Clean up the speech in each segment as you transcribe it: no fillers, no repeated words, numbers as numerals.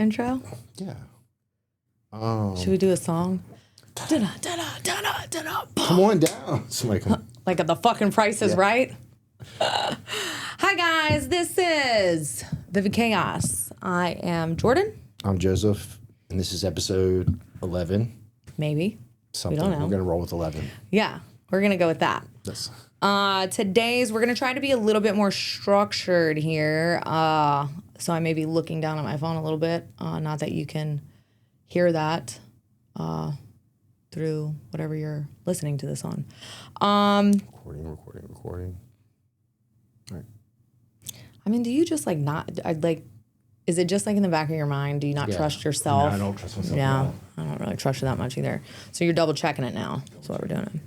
intro? Yeah. Should we do a song? Come on down. Somebody come. Like the fucking Price is Right? Hi, guys. This is Vivid Chaos. I am Jordan. I'm Joseph, and this is episode 11. Maybe. Something. We don't know. We're going to roll with 11. Yeah, we're going to go with that. That's... Today's, we're going to try to be a little bit more structured here. So I may be looking down at my phone a little bit. Not that you can hear that through whatever you're listening to this on. Recording. All right. I mean, do you just like not, is it just like in the back of your mind? Do you not trust yourself? No, I don't trust myself. Yeah, No. I don't really trust you that much either. So you're double checking it now. That's what we're doing.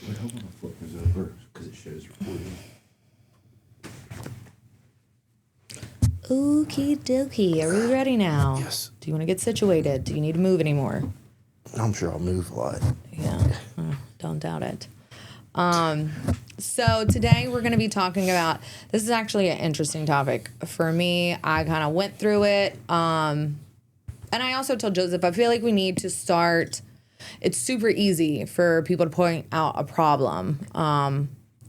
Wait, hold on, flip this over because it shows recording. Okie dokie. Are we ready now? Yes. Do you want to get situated? Do you need to move anymore? I'm sure I'll move a lot. Yeah, don't doubt it. So today we're going to be talking about, this is actually an interesting topic. For me, I kind of went through it. And I also told Joseph, I feel like we need to start, it's super easy for people to point out a problem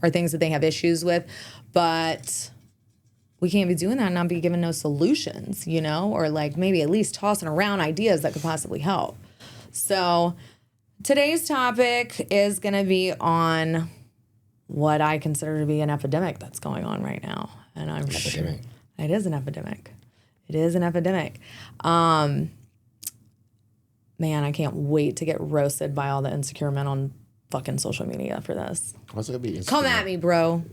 or things that they have issues with, but we can't be doing that and not be given no solutions, you know, or like maybe at least tossing around ideas that could possibly help. So today's topic is going to be on what I consider to be an epidemic that's going on right now. And I'm sure it is an epidemic. It is an epidemic. Man, I can't wait to get roasted by all the insecure men on fucking social media for this. What's it going to be? Insecure? Come at me, bro.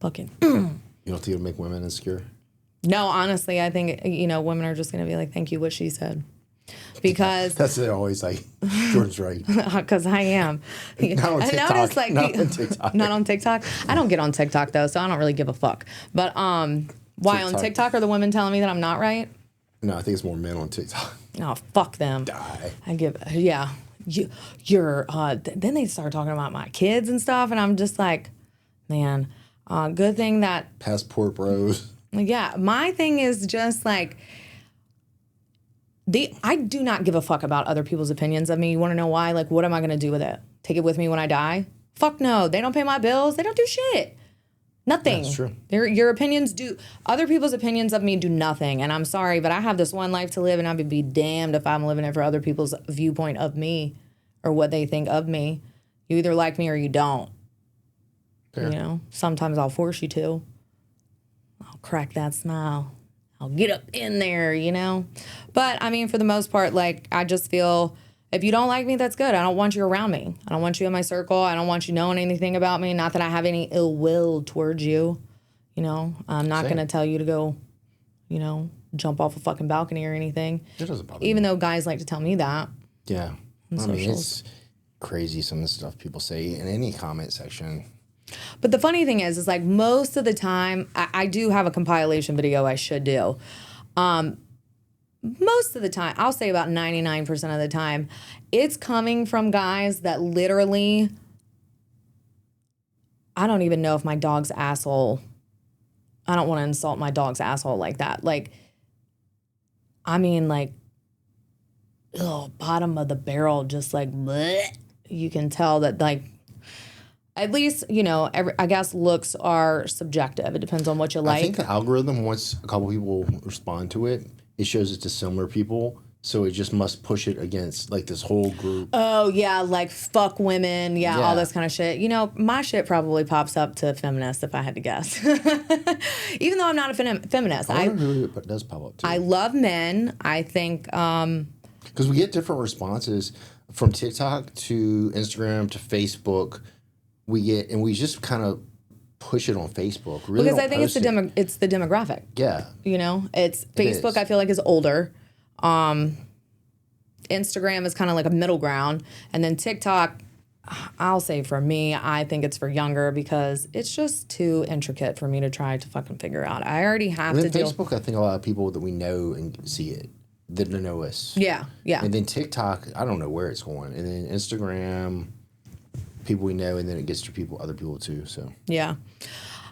Fucking. You don't think it'll make women insecure? No, honestly, I think, you know, women are just going to be like, thank you, what she said. Because that's they're always like, Jordan's right. Because I am. Not on TikTok. Notice, like, not on TikTok. Not on TikTok. I don't get on TikTok though, so I don't really give a fuck. But why TikTok. On TikTok are the women telling me that I'm not right? No, I think it's more men on TikTok. Oh, fuck them. Die. I give you're then they start talking about my kids and stuff, and I'm just like, man, good thing that passport bros. Yeah, my thing is just like, I do not give a fuck about other people's opinions of me. You want to know why? Like, what am I going to do with it? Take it with me when I die? Fuck no. They don't pay my bills. They don't do shit. Nothing. That's true. Your opinions do. Other people's opinions of me do nothing. And I'm sorry, but I have this one life to live, and I would be damned if I'm living it for other people's viewpoint of me or what they think of me. You either like me or you don't. Fair. You know, sometimes I'll force you to. I'll crack that smile. I'll get up in there, you know? But, I mean, for the most part, like, I just feel if you don't like me, that's good. I don't want you around me. I don't want you in my circle. I don't want you knowing anything about me. Not that I have any ill will towards you. You know? I'm not going to tell you to go, you know, jump off a fucking balcony or anything. It doesn't bother me. Even though guys like to tell me that. Yeah. I mean, it's crazy some of the stuff people say in any comment section. But the funny thing is like most of the time, I do have a compilation video I should do. Most of the time, I'll say about 99% of the time, it's coming from guys that literally, I don't even know if my dog's asshole, I don't want to insult my dog's asshole like that. Like, I mean, like, bottom of the barrel, just like, bleh. You can tell that, like, at least, you know, I guess looks are subjective. It depends on what you like. I think the algorithm, once a couple people respond to it, it shows it to similar people. So it just must push it against, like, this whole group. Oh, yeah, like, fuck women. Yeah, all this kind of shit. You know, my shit probably pops up to feminists, if I had to guess. Even though I'm not a feminist. I wonder who it does pop up to. I love men. I think... Because we get different responses from TikTok to Instagram to Facebook. We just kind of push it on Facebook. Really, because I think it's the demographic. Yeah, you know, it's Facebook. I feel like is older. Instagram is kind of like a middle ground, and then TikTok. I'll say for me, I think it's for younger because it's just too intricate for me to try to fucking figure out. I already have to deal. Facebook, I think a lot of people that we know and see it that know us. Yeah. And then TikTok, I don't know where it's going, and then Instagram. People we know, and then it gets to other people too. So yeah,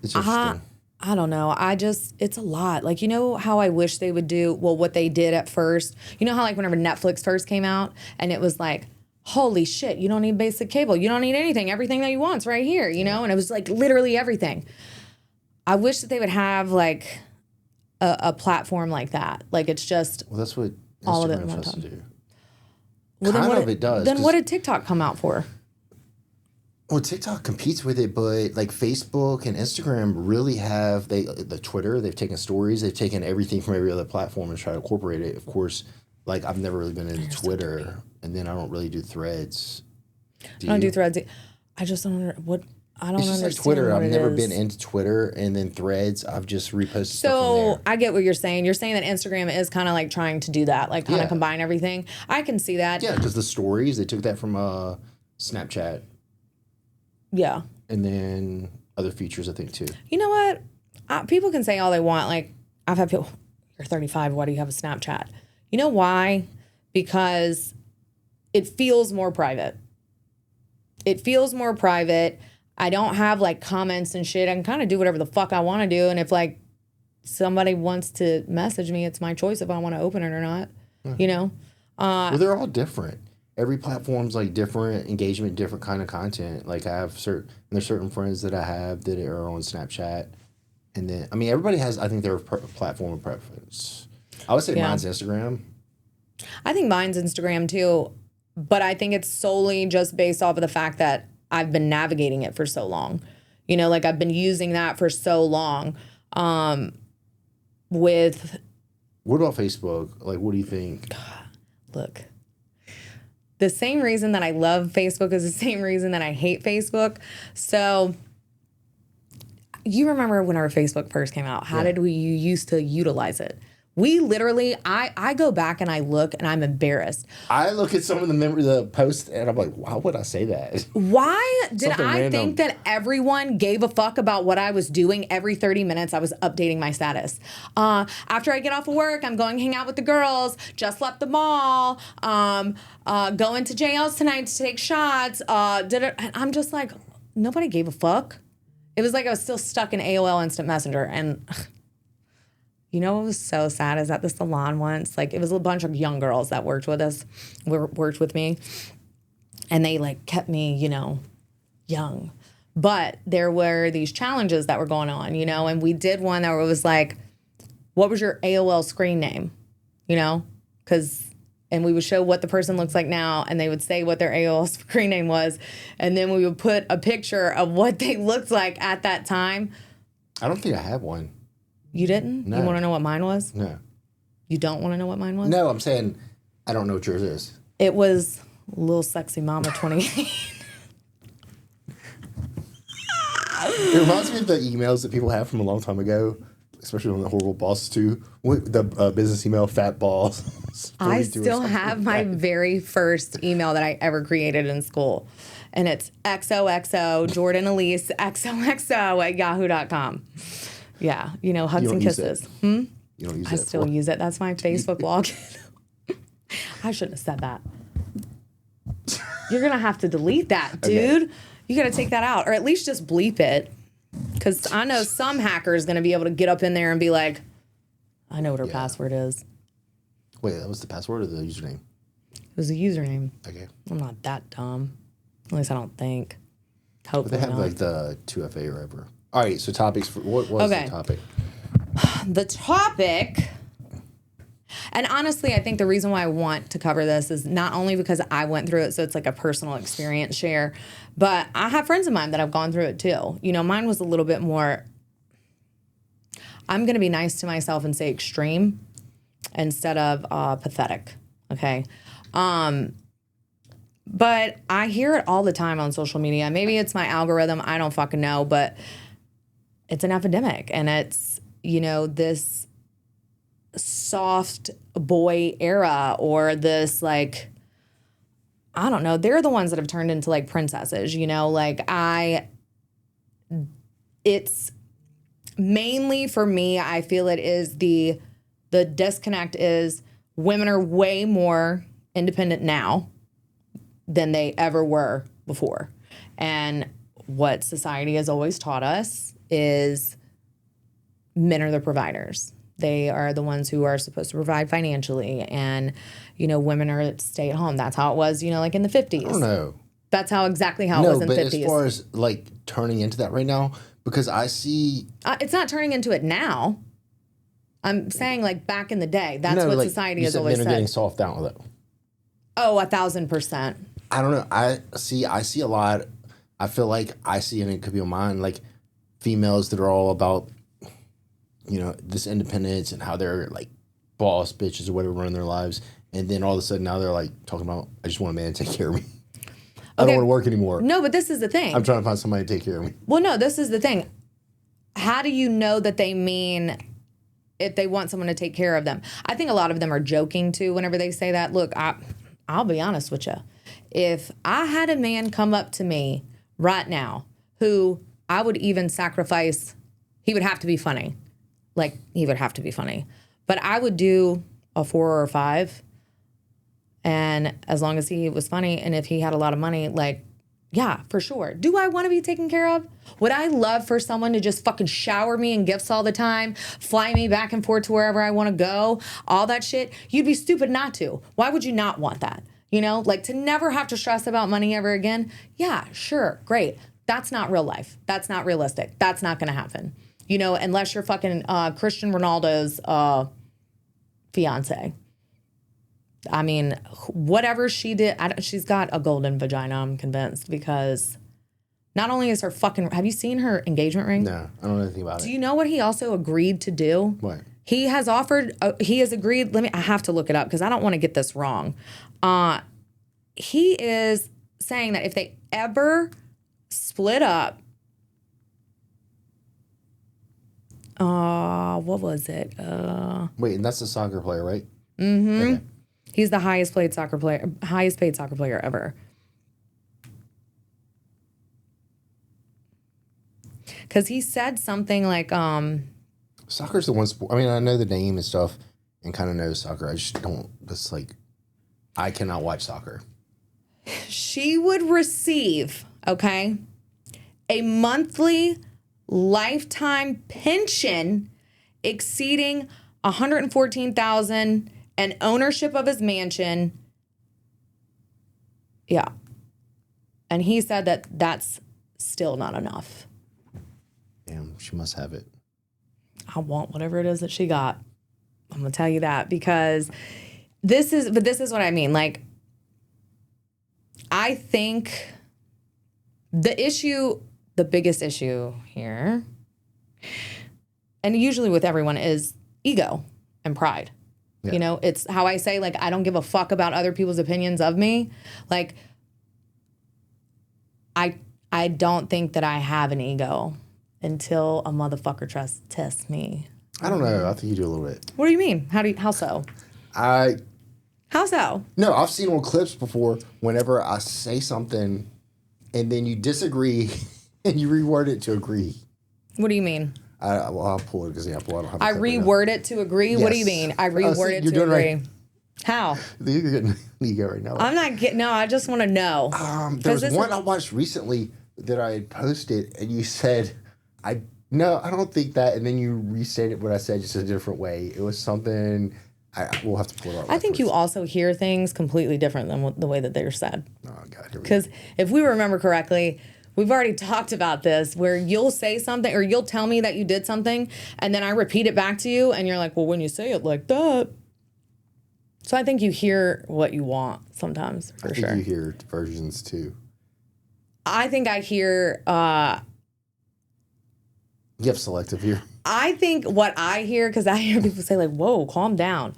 it's interesting. I don't know. It's a lot. Like, you know how I wish they would do, well, what they did at first? You know how, like, whenever Netflix first came out and it was like, holy shit, you don't need basic cable. You don't need anything. Everything that you want's right here, you know? And it was like literally everything. I wish that they would have like a platform like that. Like, it's just Well, that's what all of it in Instagram one tries to time. do. Well, Kind of it does. Then 'cause- what did TikTok come out for? Well, TikTok competes with it, but like Facebook and Instagram really have the Twitter. They've taken stories. They've taken everything from every other platform and try to incorporate it. Of course, like I've never really been into Twitter, and then I don't really do Threads. I don't do Threads. I just don't what. I don't It's just understand like Twitter. what I've it never is. been into Twitter, and then Threads. I've just reposted stuff So from there. I get what you're saying. You're saying that Instagram is kind of like trying to do that, like kind of Yeah. combine everything. I can see that. Yeah, because the stories they took that from Snapchat, Yeah. and then other features I think too. You know what? People can say all they want. Like, I've had people, you're 35, why do you have a Snapchat? You know why? Because it feels more private. It feels more private. I don't have like comments and shit. I can kind of do whatever the fuck I want to do. And if like somebody wants to message me, it's my choice if I want to open it or not. You know? Well, they're all different. Every platform's like different engagement, different kind of content. Like I have there's certain friends that I have that are on Snapchat, and then I mean everybody has I think their platform of preference. I would say Yeah. mine's Instagram. I think mine's Instagram too, but I think it's solely just based off of the fact that I've been navigating it for so long. You know, like I've been using that for so long. With What about Facebook? Like, what do you think? look, the same reason that I love Facebook is the same reason that I hate Facebook. So you remember whenever Facebook first came out, how did we used to utilize it? We literally, I go back and I look and I'm embarrassed. I look at some of the posts and I'm like, why would I say that? Why did Something I random. think that everyone gave a fuck about what I was doing? Every 30 minutes, I was updating my status. After I get off of work, I'm going to hang out with the girls. Just left the mall. Going to JL's tonight to take shots. And I'm just like, nobody gave a fuck. It was like I was still stuck in AOL Instant Messenger. And you know what was so sad is at the salon once, like it was a bunch of young girls that worked with me. And they like kept me, you know, young. But there were these challenges that were going on, you know, and we did one that was like, what was your AOL screen name? You know, and we would show what the person looks like now and they would say what their AOL screen name was. And then we would put a picture of what they looked like at that time. I don't think I have one. You didn't? No. You want to know what mine was? No. You don't want to know what mine was? No, I'm saying I don't know what yours is. It was Little Sexy Mama 28. It reminds me of the emails that people have from a long time ago, especially on the horrible bosses too. The business email, fat balls. I 42 or still something have like my that. very first email that I ever created in school. And it's XOXO Jordan Elise XOXO at yahoo.com. Yeah, you know, hugs You don't and use kisses. it. You don't use I it. still use it. That's my Facebook login. I shouldn't have said that. You're going to have to delete that, dude. You got to take that out, or at least just bleep it. Because I know some hacker is going to be able to get up in there and be like, I know what her password is. Wait, that was the password or the username? It was a username. Okay. I'm not that dumb. At least I don't think. But Hopefully they have not. like the 2FA or whatever. All right, so topics for what was Okay. the topic? The topic, and honestly, I think the reason why I want to cover this is not only because I went through it, so it's like a personal experience share, but I have friends of mine that have gone through it too. You know, mine was a little bit more, I'm going to be nice to myself and say extreme instead of pathetic, okay? But I hear it all the time on social media. Maybe it's my algorithm, I don't fucking know, but it's an epidemic, and it's, you know, this soft boy era, or this like, I don't know, they're the ones that have turned into like princesses, you know, like it's mainly for me, I feel it is the disconnect is women are way more independent now than they ever were before. And what society has always taught us is men are the providers. They are the ones who are supposed to provide financially, and women are stay at home. That's how it was, like in the 50s. I don't know. That's exactly how it was in the 50s. No, but as far as like turning into that right now, because I see it's not turning into it now. I'm saying like back in the day. That's what society has always said. Men are getting soft down with it. Oh, 1,000%. I don't know. I see a lot. I feel like I see, and it could be on mine, like females that are all about, this independence and how they're like boss bitches or whatever in their lives. And then all of a sudden now they're like talking about, I just want a man to take care of me. I don't want to work anymore. No, but this is the thing. I'm trying to find somebody to take care of me. Well, no, this is the thing. How do you know that they mean if they want someone to take care of them? I think a lot of them are joking too whenever they say that. Look, I'll be honest with you. If I had a man come up to me right now who I would even sacrifice, he would have to be funny. Like, he would have to be funny. But I would do a 4 or a 5. And as long as he was funny and if he had a lot of money, like, yeah, for sure. Do I want to be taken care of? Would I love for someone to just fucking shower me in gifts all the time, fly me back and forth to wherever I want to go, all that shit? You'd be stupid not to. Why would you not want that? Like to never have to stress about money ever again? Yeah, sure, great. That's not real life. That's not realistic. That's not going to happen. Unless you're fucking Cristiano Ronaldo's fiance. I mean, whatever she did, she's got a golden vagina, I'm convinced, because not only is her fucking... Have you seen her engagement ring? No, I don't know anything about it. Do you know what he also agreed to do? What? He has agreed... I have to look it up because I don't want to get this wrong. He is saying that if they ever split up... what was it? Wait, and that's a soccer player, right? Mm-hmm. Okay. He's the highest paid soccer player ever. Because he said something like, soccer's the one sport. I mean, I know the name and stuff and kind of know soccer. I just don't, it's like, I cannot watch soccer. She would receive, okay, a monthly lifetime pension exceeding $114,000 and ownership of his mansion. Yeah. And he said that that's still not enough. Damn, she must have it. I want whatever it is that she got. I'm going to tell you that because this is what I mean. Like, I think the biggest issue here, and usually with everyone, is ego and pride. Yeah. It's how I say, like, I don't give a fuck about other people's opinions of me. Like, I don't think that I have an ego until a motherfucker tests me. I don't know. I think you do a little bit. What do you mean? How so? How so? No, I've seen on clips before whenever I say something and then you disagree and you reword it to agree. What do you mean? I'll pull an example. I reword it to agree? Yes. What do you mean? I reword it to agree. Right. How? You're getting an ego right now. I'm not getting... No, I just want to know. There was one I watched recently that I had posted and you said, no, I don't think that. And then you restated what I said just a different way. It was something... we'll have to pull it out. I think you also hear things completely different than the way that they're said. Oh, God. Because if we remember correctly... We've already talked about this where you'll say something or you'll tell me that you did something and then I repeat it back to you and you're like, well, when you say it like that. So I think you hear what you want sometimes, for sure. I think you hear versions too. I think I hear... You have selective here. I think what I hear, because I hear people say like, whoa, calm down.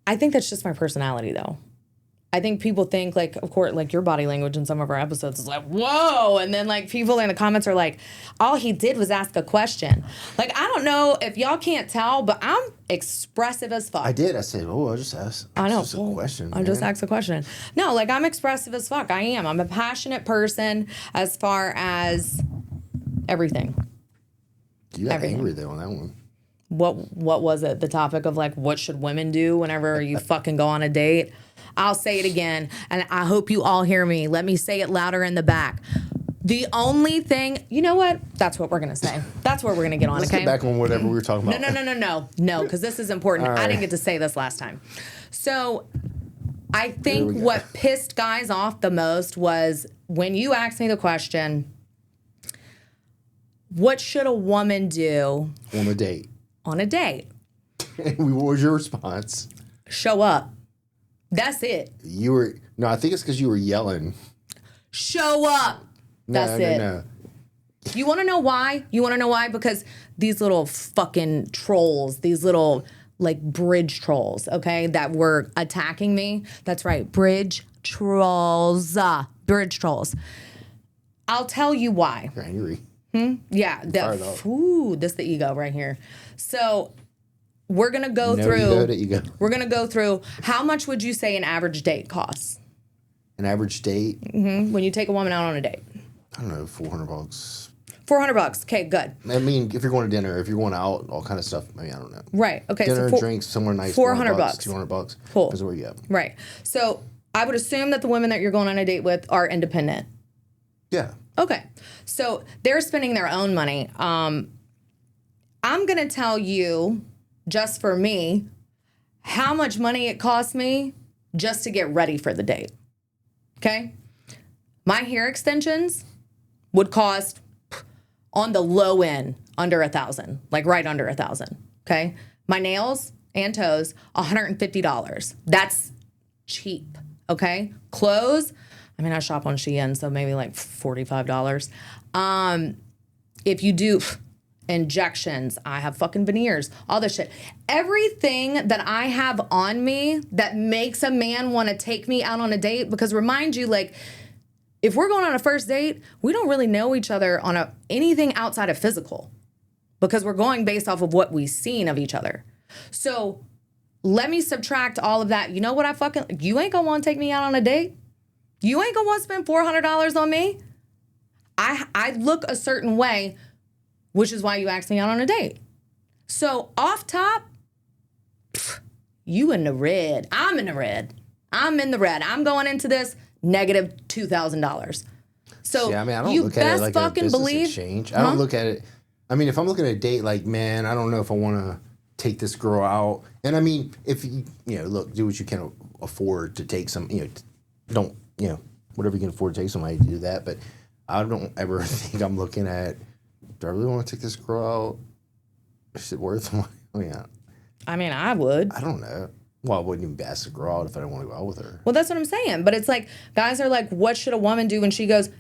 I think that's just my personality though. I think people think, like, of course, like your body language in some of our episodes is like, whoa. And then, like, people in the comments are like, all he did was ask a question. Like, I don't know if y'all can't tell, but I'm expressive as fuck. I did. I said, I just asked. I know. Just a question. I just asked a question. No, like, I'm expressive as fuck. I am. I'm a passionate person as far as everything. You got angry, though, on that one. What was it? The topic of, like, what should women do whenever you fucking go on a date? I'll say it again, and I hope you all hear me. Let me say it louder in the back. The only thing, you know what? That's what we're going to say. That's what we're going to get on, Let's okay? get back on whatever we were talking about. No, because this is important. All I didn't right. get to say this last time. So I think what pissed guys off the most was when you asked me the question, what should a woman do On a date. on a date? What was your response? Show up. That's it. No, I think it's because you were yelling. Show up. That's it. No. You want to know why? Because these little fucking trolls, these little like bridge trolls, okay, that were attacking me. That's right, bridge trolls. Bridge trolls. I'll tell you why. You're angry. Yeah. This the ego right here. So we're gonna go Ego. We're gonna go through how much would you say an average date costs? An average date? When you take a woman out on a date. I don't know, $400. $400. Okay, good. I mean, if you're going to dinner, if you're going out, all kind of stuff. I mean, I don't know. Right. Okay. Dinner, so drinks, somewhere nice. $400. $200. Cool. Is where you go. Right. So I would assume that the women that you're going on a date with are independent. Yeah. Okay. So they're spending their own money. I'm going to tell you, just for me, how much money it cost me just to get ready for the date. Okay? My hair extensions would cost on the low end under $1,000, like right under $1,000. Okay? My nails and toes, $150. That's cheap. Okay? Clothes, I mean, I shop on Shein, so maybe like $45. If you do injections, I have fucking veneers, all this shit. Everything that I have on me that makes a man want to take me out on a date, because remind you, like, if we're going on a first date, we don't really know each other on anything outside of physical, because we're going based off of what we've seen of each other. So let me subtract all of that. You know what you ain't gonna want to take me out on a date. You ain't gonna want to spend $400 on me. I look a certain way, which is why you asked me out on a date. So off top, you in the red. I'm in the red. I'm going into this negative $2,000. So yeah, I mean, I don't you look at it like a business believe, exchange. I don't look at it. I mean, if I'm looking at a date, like, man, I don't know if I want to take this girl out. And I mean, if you look, do what you can afford to take some, don't, whatever you can afford to take somebody to do that. But I don't ever think I'm looking at, do I really want to take this girl out? Is it worth my, I mean, I would. I don't know. Well, I wouldn't even ask the girl out if I didn't want to go out with her. Well, that's what I'm saying. But it's like, guys are like, what should a woman do when she goes,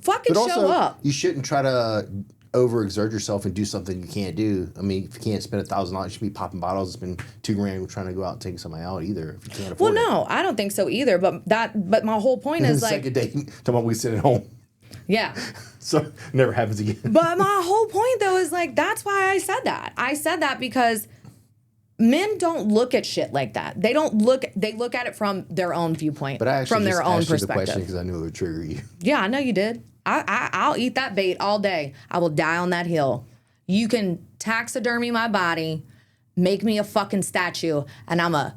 fucking But also, show up? You shouldn't try to overexert yourself and do something you can't do. I mean, if you can't spend $1,000, you should be popping bottles and spend $2,000 trying to go out and take somebody out either. If you can't afford it. Well, no, I don't think so either. But my whole point is like, second date, talking about we sit at home. Yeah. So never happens again. But my whole point though is like, that's why I said that. I said that because men don't look at shit like that. They look at it from their own viewpoint, But I actually from their own asked you the perspective. question because I knew it would trigger you. Yeah, I know you did. I'll eat that bait all day. I will die on that hill. You can taxidermy my body, make me a fucking statue, and I'ma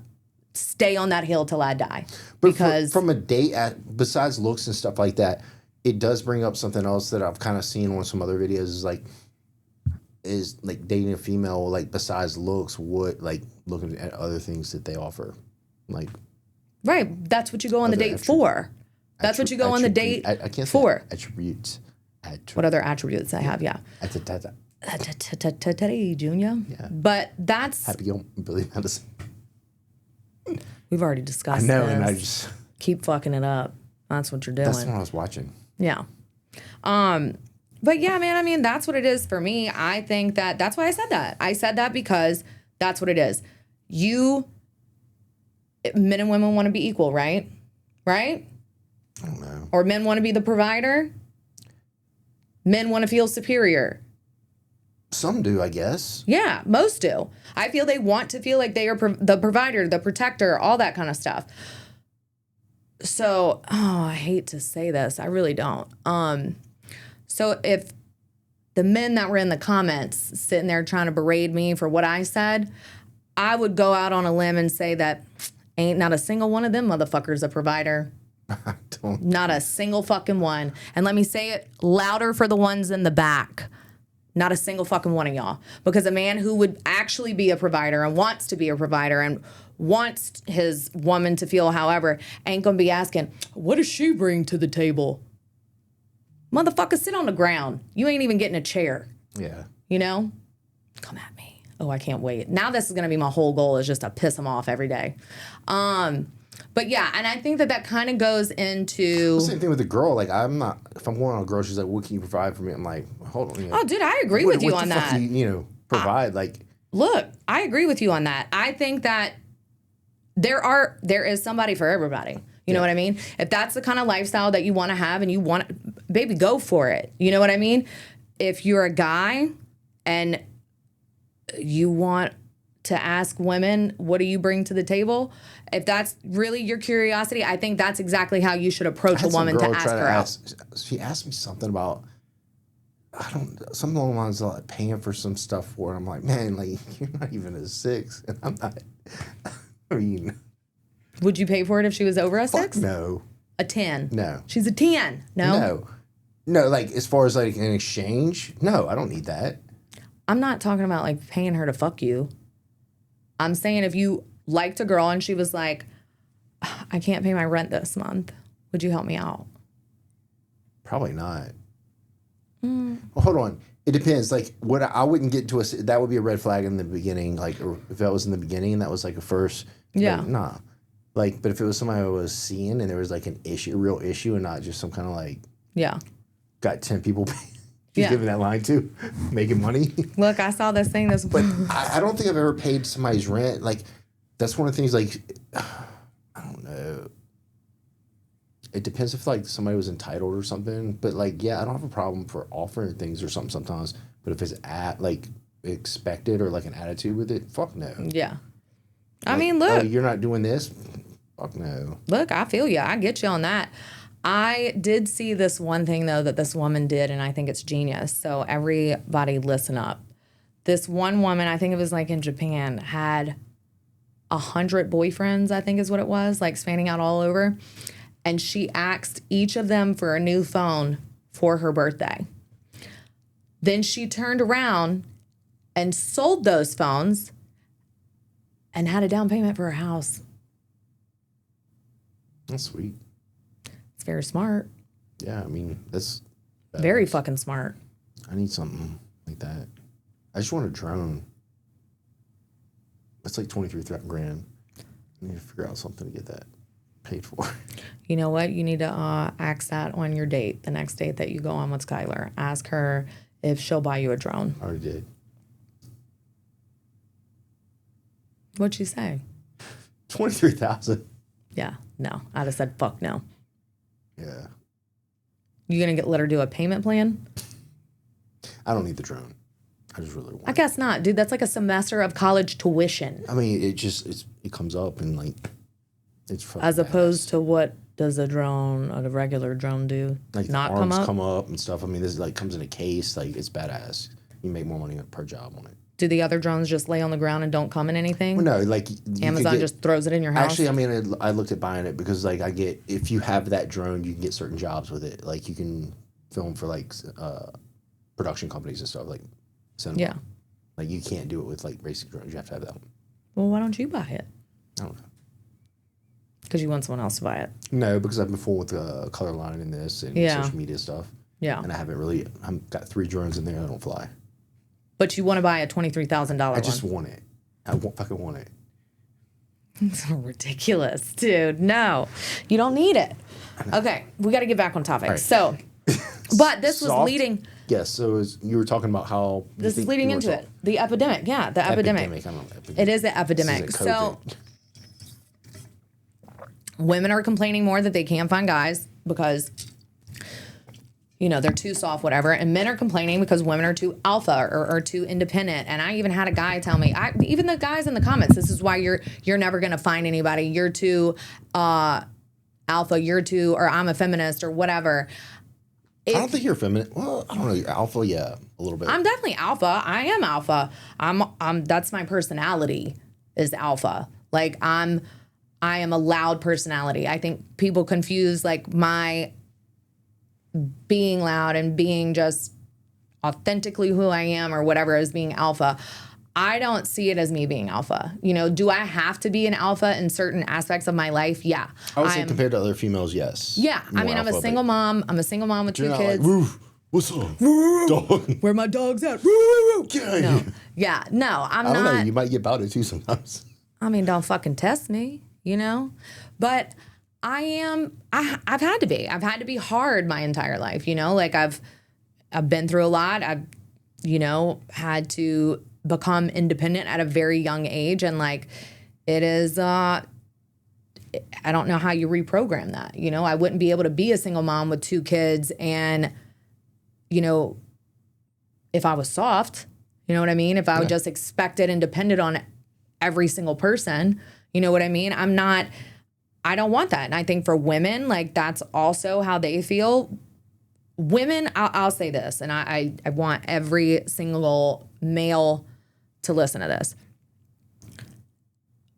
stay on that hill till I die. But because from a date, besides looks and stuff like that, it does bring up something else that I've kind of seen on some other videos. Is like dating a female, like besides looks, looking at other things that they offer, like. Right, that's what you go on the date for. That's what you go on the date I can't for. say attributes. What other attributes I have? Yeah. Junior. Yeah. But that's. Happy Gilmore, Billy Madison. We've already discussed. I know, this. and I just keep fucking it up. That's what you're doing. That's what I was watching. Yeah. But yeah, man, I mean, that's what it is for me. I think that's why I said that. I said that because that's what it is. Men and women want to be equal, right? Right? I don't know. Or men want to be the provider? Men want to feel superior. Some do, I guess. Yeah, most do. I feel they want to feel like they are the provider, the protector, all that kind of stuff. So, I hate to say this. I really don't. So if the men that were in the comments sitting there trying to berate me for what I said, I would go out on a limb and say that ain't not a single one of them motherfuckers a provider. don't. Not a single fucking one. And let me say it louder for the ones in the back. Not a single fucking one of y'all. Because a man who would actually be a provider and wants to be a provider and wants his woman to feel however ain't gonna be asking, what does she bring to the table? Motherfucker, sit on the ground. You ain't even getting a chair. Yeah. You know? Come at me. Oh, I can't wait. Now this is gonna be my whole goal is just to piss him off every day. But yeah, and I think that kind of goes into... Same thing with the girl. Like, I'm not... If I'm going on a girl, she's like, what can you provide for me? I'm like, hold on. You know, Oh, dude, I agree with you on that. What the fuck do you provide? Look, I agree with you on that. I think that there is somebody for everybody. You know what I mean? If that's the kind of lifestyle that you want to have and you want... Baby, go for it. You know what I mean? If you're a guy and you want to ask women, what do you bring to the table? If that's really your curiosity, I think that's exactly how you should approach a woman to ask her out. She asked me something about, something along the lines of like paying for some stuff for her. I'm like, man, like, you're not even a 6. And I'm not, I mean. Would you pay for it if she was over a 6? No. A 10? No. She's a 10? No? No. No, like, as far as like an exchange, no, I don't need that. I'm not talking about like paying her to fuck you. I'm saying if you liked a girl and she was like, I can't pay my rent this month, would you help me out? Probably not. Well, hold on. It depends. Like, what I wouldn't get into that would be a red flag in the beginning. Like, if that was in the beginning and that was like a first. Yeah. Like, nah. Like, but if it was somebody I was seeing and there was like an issue, a real issue, and not just some kind of like. Yeah. Got 10 people. She's giving that line too, making money. Look, I saw this thing. But I don't think I've ever paid somebody's rent. Like, that's one of the things. Like, I don't know. It depends if like somebody was entitled or something. But like, yeah, I don't have a problem for offering things or something sometimes. But if it's like expected or like an attitude with it, fuck no. Yeah. I Like, mean, look. Oh, you're not doing this? Fuck no. Look, I feel you. I get you on that. I did see this one thing, though, that this woman did, and I think it's genius. So everybody listen up. This one woman, I think it was like in Japan, had 100 boyfriends, I think is what it was, like spanning out all over. And she asked each of them for a new phone for her birthday. Then she turned around and sold those phones and had a down payment for her house. That's sweet. It's very smart. Yeah, I mean, that's very fucking smart. I need something like that. I just want a drone. That's like 23 grand. I need to figure out something to get that paid for. You know what? You need to ask that on your date, the next date that you go on with Skylar. Ask her if she'll buy you a drone. I already did. What'd she say? 23,000. Yeah, no. I'd have said fuck no. Yeah. You gonna let her do a payment plan? I don't need the drone. I just really want I guess not, dude. That's like a semester of college tuition. I mean, it comes up and like it's fucking as opposed to what does a regular drone do? like not the arms come up and stuff. I mean, this like comes in a case. Like it's badass. You make more money per job on it. Do the other drones just lay on the ground and don't come in anything? Well, no, like Amazon just throws it in your house. Actually, I mean, I looked at buying it because like if you have that drone, you can get certain jobs with it. Like you can film for like production companies and stuff like cinema. Yeah. Like you can't do it with like racing drones. You have to have that one. Well, why don't you buy it? I don't know. Because you want someone else to buy it. No, because I've been full with color line in this and social media stuff. Yeah. And I haven't really. I've got 3 drones in there that don't fly. But you want to buy a $23,000 one. I just want it. I fucking want it. It's ridiculous, dude. No, you don't need it. Okay, we got to get back on topic. Right. So, but this was leading. Yes, so you were talking about how this is leading into it. The epidemic, yeah, the epidemic. I don't know, epidemic. It is the epidemic. So, women are complaining more that they can't find guys because, you know, they're too soft, whatever. And men are complaining because women are too alpha or too independent. And I even had a guy tell me, even the guys in the comments, this is why you're never going to find anybody. You're too alpha. You're too, or I'm a feminist or whatever. I don't think you're feminist. Well, I don't know. You're alpha, yeah, a little bit. I'm definitely alpha. I am alpha. I'm. That's my personality is alpha. Like I I am a loud personality. I think people confuse like my being loud and being just authentically who I am or whatever as being alpha. I don't see it as me being alpha. You know, do I have to be an alpha in certain aspects of my life? Yeah. I would say compared to other females, yes. Yeah. I mean, I'm a single mom. I'm a single mom with 2 kids. Like, what's up? Dog. Where my dog's at? No. Yeah. No, I'm not. I don't know. You might get about it too sometimes. I mean, don't fucking test me, you know? But I've had to be. I've had to be hard my entire life, you know? Like I've been through a lot. I've, you know, had to become independent at a very young age. And like, it is, I don't know how you reprogram that. You know, I wouldn't be able to be a single mom with 2 kids. And, you know, if I was soft, you know what I mean? If I would just expected and depended on every single person, you know what I mean? I don't want that. And I think for women, like that's also how they feel. Women, I'll say this, and I want every single male to listen to this.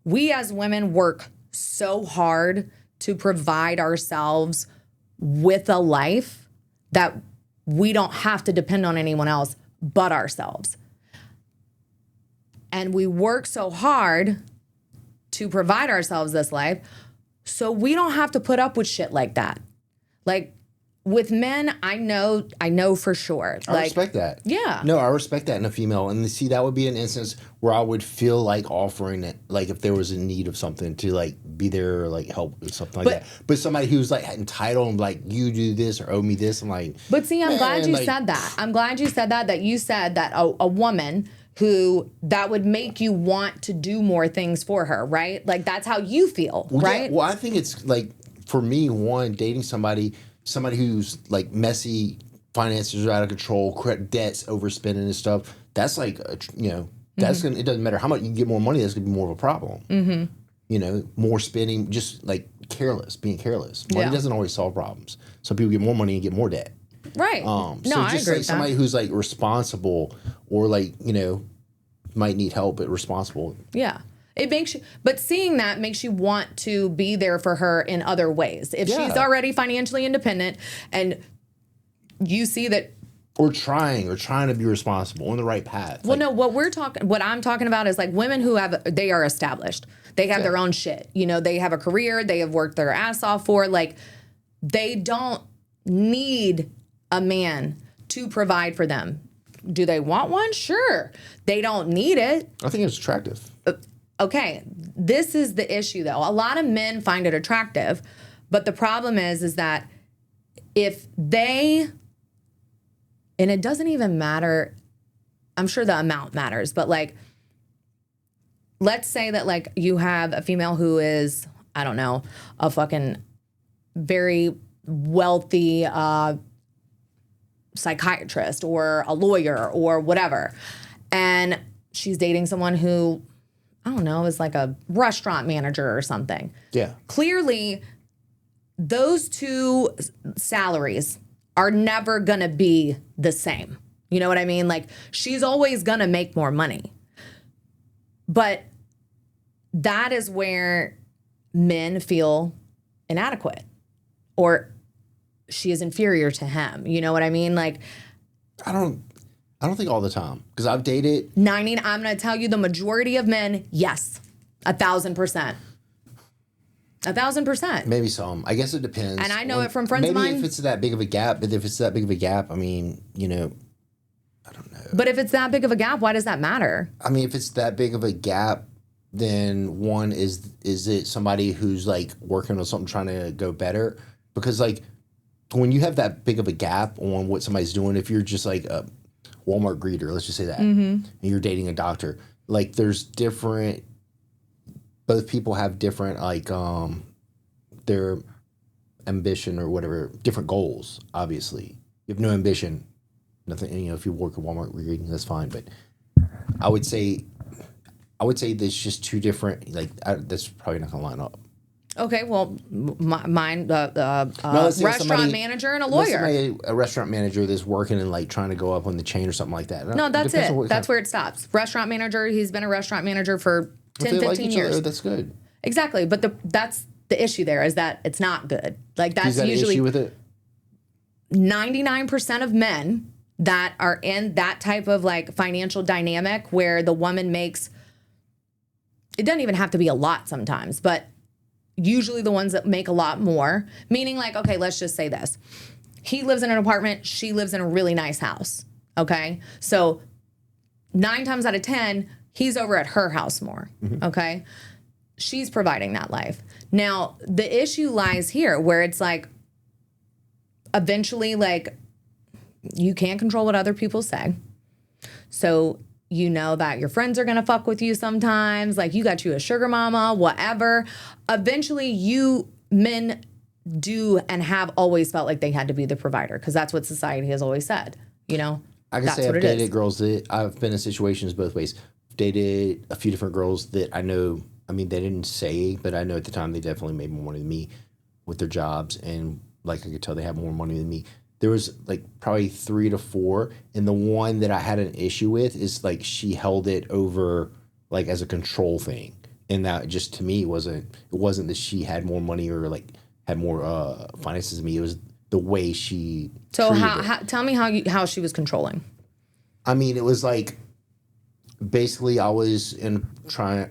We as women work so hard to provide ourselves with a life that we don't have to depend on anyone else but ourselves. And we work so hard to provide ourselves this life so we don't have to put up with shit like that. Like, with men, I know for sure. I respect that. Yeah. No, I respect that in a female. And see, that would be an instance where I would feel like offering it, like if there was a need of something to like be there or like help or something like that. But somebody who's like entitled and like, you do this or owe me this, I'm like. But see, I'm glad you said that. I'm glad you said that you said that a woman who that would make you want to do more things for her, right? Like that's how you feel, right? Yeah, well, I think it's like, for me, one, dating somebody who's like messy, finances are out of control, debts, overspending and stuff. That's like, you know, that's gonna. It doesn't matter how much you can get more money. That's gonna be more of a problem. You know, more spending, just like being careless. Money doesn't always solve problems. Some people get more money and get more debt. Right. So I just agree like with somebody that. who's like responsible or like, you know, might need help but responsible. Yeah. It makes you, but seeing that makes you want to be there for her in other ways. If she's already financially independent and you see that. Or trying to be responsible on the right path. Well, no, what I'm talking about is like women who they are established. They have their own shit. You know, they have a career, they have worked their ass off for, like, they don't need a man to provide for them. Do they want one? Sure. They don't need it. I think it's attractive. Okay, this is the issue though. A lot of men find it attractive, but the problem is that if they, and it doesn't even matter, I'm sure the amount matters, but like, let's say that like you have a female who is, I don't know, a fucking very wealthy psychiatrist or a lawyer or whatever, and she's dating someone who, I don't know, is like a restaurant manager or something. Yeah. Clearly, those 2 salaries are never going to be the same. You know what I mean? Like, she's always going to make more money. But that is where men feel inadequate or she is inferior to him. You know what I mean? Like, I don't think all the time, because I've dated. I'm going to tell you the majority of men, yes, 1,000%. 1,000%. Maybe some. I guess it depends. And I know it from friends of mine. Maybe if it's that big of a gap, but if it's that big of a gap, I mean, you know, I don't know. But if it's that big of a gap, why does that matter? I mean, if it's that big of a gap, then one, is it somebody who's like working on something trying to go better? Because like when you have that big of a gap on what somebody's doing, if you're just like a Walmart greeter, let's just say that, and you're dating a doctor, like there's different, both people have different like their ambition or whatever, different goals. Obviously, you have no ambition, nothing. You know, if you work at Walmart greeting, that's fine. But I would say there's just 2 different. Like that's probably not gonna line up. Okay, well, mine, restaurant manager and a lawyer. A restaurant manager that's working and like trying to go up on the chain or something like that. No, that's it. That's where it stops. Restaurant manager. He's been a restaurant manager for 10, 15 years. That's good. Exactly. But that's the issue there, is that it's not good. Like, that's Is that usually an issue with it? 99% of men that are in that type of like financial dynamic where the woman makes, it doesn't even have to be a lot sometimes, but usually the ones that make a lot more, meaning like, okay, let's just say this. He lives in an apartment, she lives in a really nice house. Okay. So 9 times out of 10, he's over at her house more. Okay. She's providing that life. Now, the issue lies here where it's like, eventually, like, you can't control what other people say. So you know that your friends are going to fuck with you sometimes. Like, you got you a sugar mama, whatever. Eventually, you men do and have always felt like they had to be the provider, because that's what society has always said, you know? I can That's say what I've it dated is. girls that I've been in situations both ways. Dated a few different girls that I know, I mean, they didn't say, but I know at the time they definitely made more money than me with their jobs. And like, I could tell they had more money than me. There was like probably 3 to 4. And the one that I had an issue with is like, she held it over like as a control thing. And that just, to me, it wasn't that she had more money or like had more finances than me. It was the way she So treated it. how tell me how she was controlling. I mean, it was like, basically I was it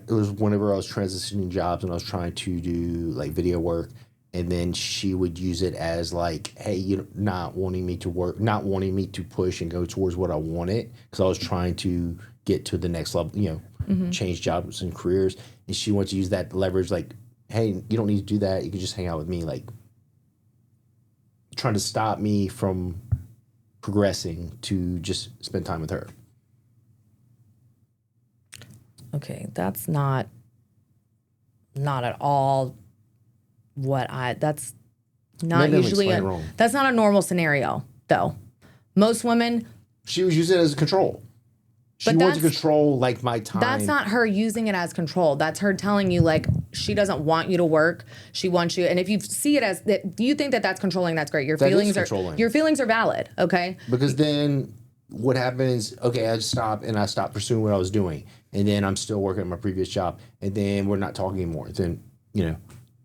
was whenever I was transitioning jobs and I was trying to do like video work, and then she would use it as like, hey, you know, not wanting me to work, not wanting me to push and go towards what I wanted, because I was trying to get to the next level, you know, change jobs and careers. And she wanted to use that leverage, like, hey, you don't need to do that, you can just hang out with me, like trying to stop me from progressing to just spend time with her. Okay, that's not at all that's not Maybe I'm usually explaining wrong. that's not a normal scenario, though. Most women, She was using it as a control. She But wanted to that's- control like my time. that's not her using it as control. That's her telling you, like, she doesn't want you to work. She wants you. And if you see it as that, you think that that's controlling, that's great. Your That is feelings controlling. your feelings are valid. Okay. Because then what happens, okay, I stop pursuing what I was doing. And then I'm still working at my previous job. And then we're not talking anymore. Then, you know,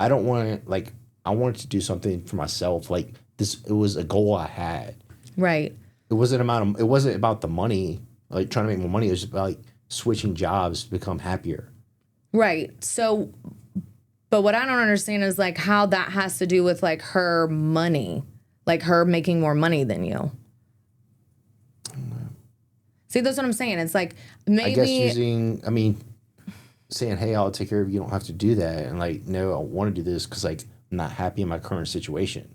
I don't want to, like, I wanted to do something for myself. Like, it was a goal I had. Right. It wasn't about the money, like trying to make more money. It was about like switching jobs to become happier. Right. So, but what I don't understand is like how that has to do with like her money, like her making more money than you. See, that's what I'm saying. It's like maybe I guess saying, hey, I'll take care of you. You don't have to do that. And like, no, I want to do this because like I'm not happy in my current situation.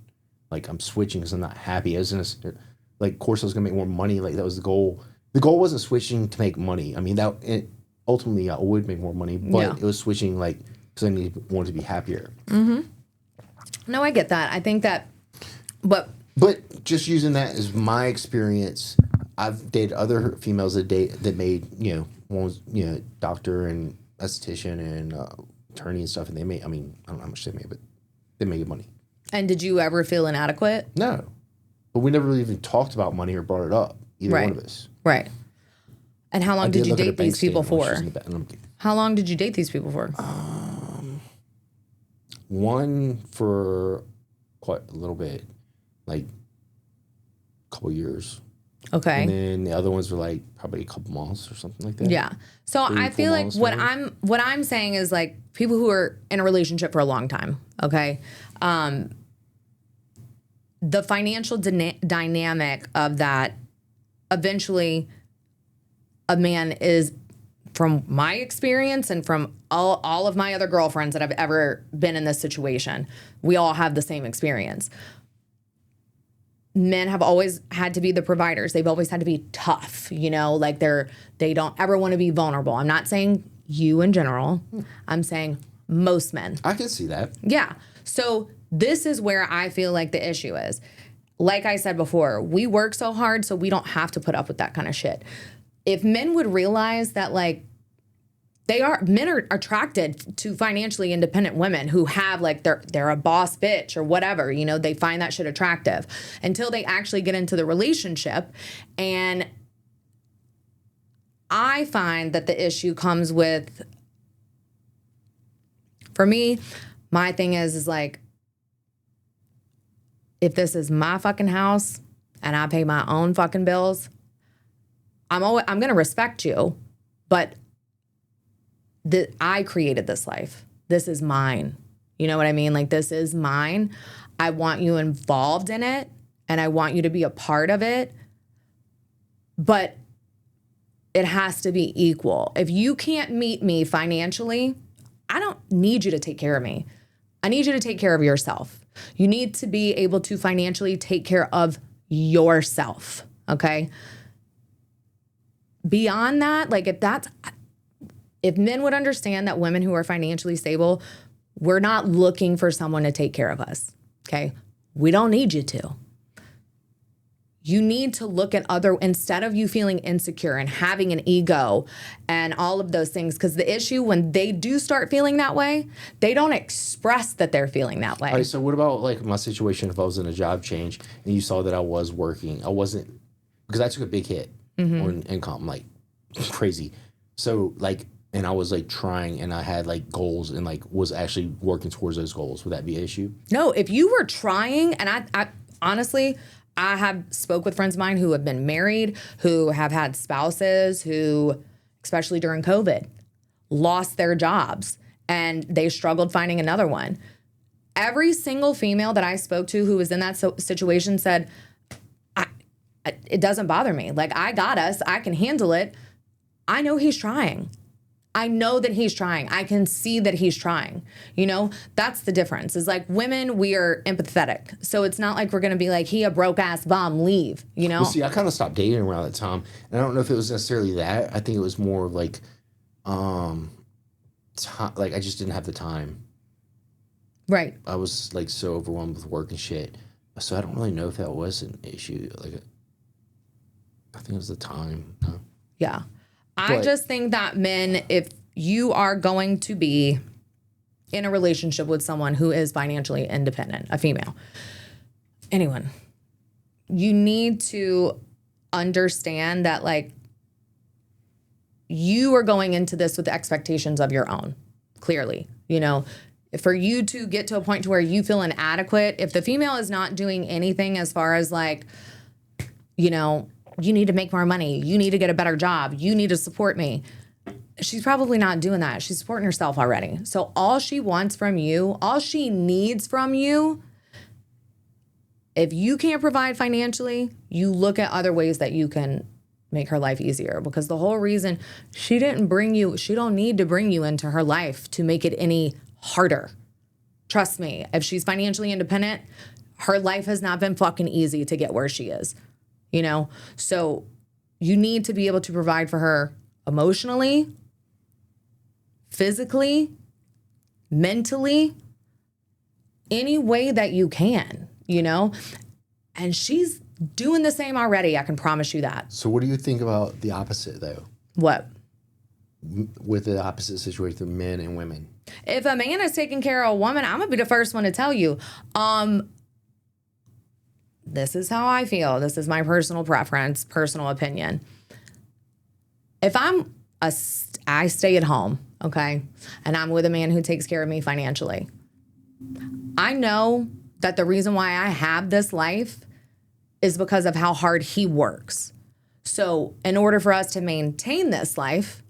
Like, I'm switching because I'm not happy. Like, of course, I was gonna make more money. Like, that was the goal. The goal wasn't switching to make money. I mean, ultimately I would make more money, but Yeah. it was switching like because wanted to be happier. no, I get that. I think that, but But just using that as my experience, I've dated other females that made, you know, one was, you know, doctor and esthetician and attorney and stuff, and they made, I mean, I don't know how much they made, but they made good money. and did you ever feel inadequate? No, but we never really even talked about money or brought it up, either Right. one of us. Right. And how long did you look at her date bank these people statement while she for? was in the back, and I'm- How long did you date these people for? One for quite a little bit, like a couple years. Okay. And then the other ones were like probably a couple months or something like that. Yeah. So 3, I 4 feel like months, what maybe. I'm saying is like people who are in a relationship for a long time, okay? The financial dynamic of that, eventually a man is, from my experience and from all of my other girlfriends that I've ever been in this situation, we all have the same experience. Men have always had to be the providers. They've always had to be tough, you know, like they don't ever want to be vulnerable. I'm not saying you in general. I'm saying most men. I can see that. Yeah. So this is where I feel like the issue is. Like I said before, we work so hard so we don't have to put up with that kind of shit. If men would realize that, like, men are attracted to financially independent women who have like they're a boss bitch or whatever, you know, they find that shit attractive until they actually get into the relationship. And I find that the issue comes with For me, my thing is like, if this is my fucking house and I pay my own fucking bills, I'm going to respect you, but I created this life. This is mine. You know what I mean? Like, this is mine. I want you involved in it and I want you to be a part of it, but it has to be equal. If you can't meet me financially, I don't need you to take care of me. I need you to take care of yourself. You need to be able to financially take care of yourself, okay? Beyond that, like if men would understand that women who are financially stable, we're not looking for someone to take care of us, okay? We don't need you to. You need to look at instead of you feeling insecure and having an ego and all of those things, because the issue when they do start feeling that way, they don't express that they're feeling that way. All right, so what about like my situation if I was in a job change and you saw that I was working? I wasn't, because I took a big hit on income, like crazy. So like, and I was like trying and I had like goals and like was actually working towards those goals. Would that be an issue? No, if you were trying, and I honestly, I have spoke with friends of mine who have been married, who have had spouses who, especially during COVID, lost their jobs and they struggled finding another one. Every single female that I spoke to who was in that situation said, it doesn't bother me. Like, I got us. I can handle it. I know he's trying. I know that he's trying. I can see that he's trying. You know, that's the difference. Is like women, we are empathetic. So it's not like we're going to be like, he a broke ass bum, leave, you know? Well, see, I kind of stopped dating around that time. And I don't know if it was necessarily that. I think it was more of like, like I just didn't have the time. Right. I was like so overwhelmed with work and shit. So I don't really know if that was an issue. Like, I think it was the time. No. Yeah. I just think that men, if you are going to be in a relationship with someone who is financially independent, a female, anyone, you need to understand that, like, you are going into this with expectations of your own, clearly. You know, for you to get to a point to where you feel inadequate, if the female is not doing anything as far as like, you know, you need to make more money, you need to get a better job, you need to support me, she's probably not doing that. She's supporting herself already. So all she wants from you, all she needs from you, if you can't provide financially, you look at other ways that you can make her life easier, because the whole reason she didn't bring you, she don't need to bring you into her life to make it any harder. Trust me, if she's financially independent, her life has not been fucking easy to get where she is, you know? So you need to be able to provide for her emotionally, physically, mentally, any way that you can, you know? And she's doing the same already, I can promise you that. So what do you think about the opposite, though? What? With the opposite situation of men and women. If a man is taking care of a woman, I'm going to be the first one to tell you, this is how I feel. This is my personal preference, personal opinion. If I stay at home, okay, and I'm with a man who takes care of me financially, I know that the reason why I have this life is because of how hard he works. So in order for us to maintain this life,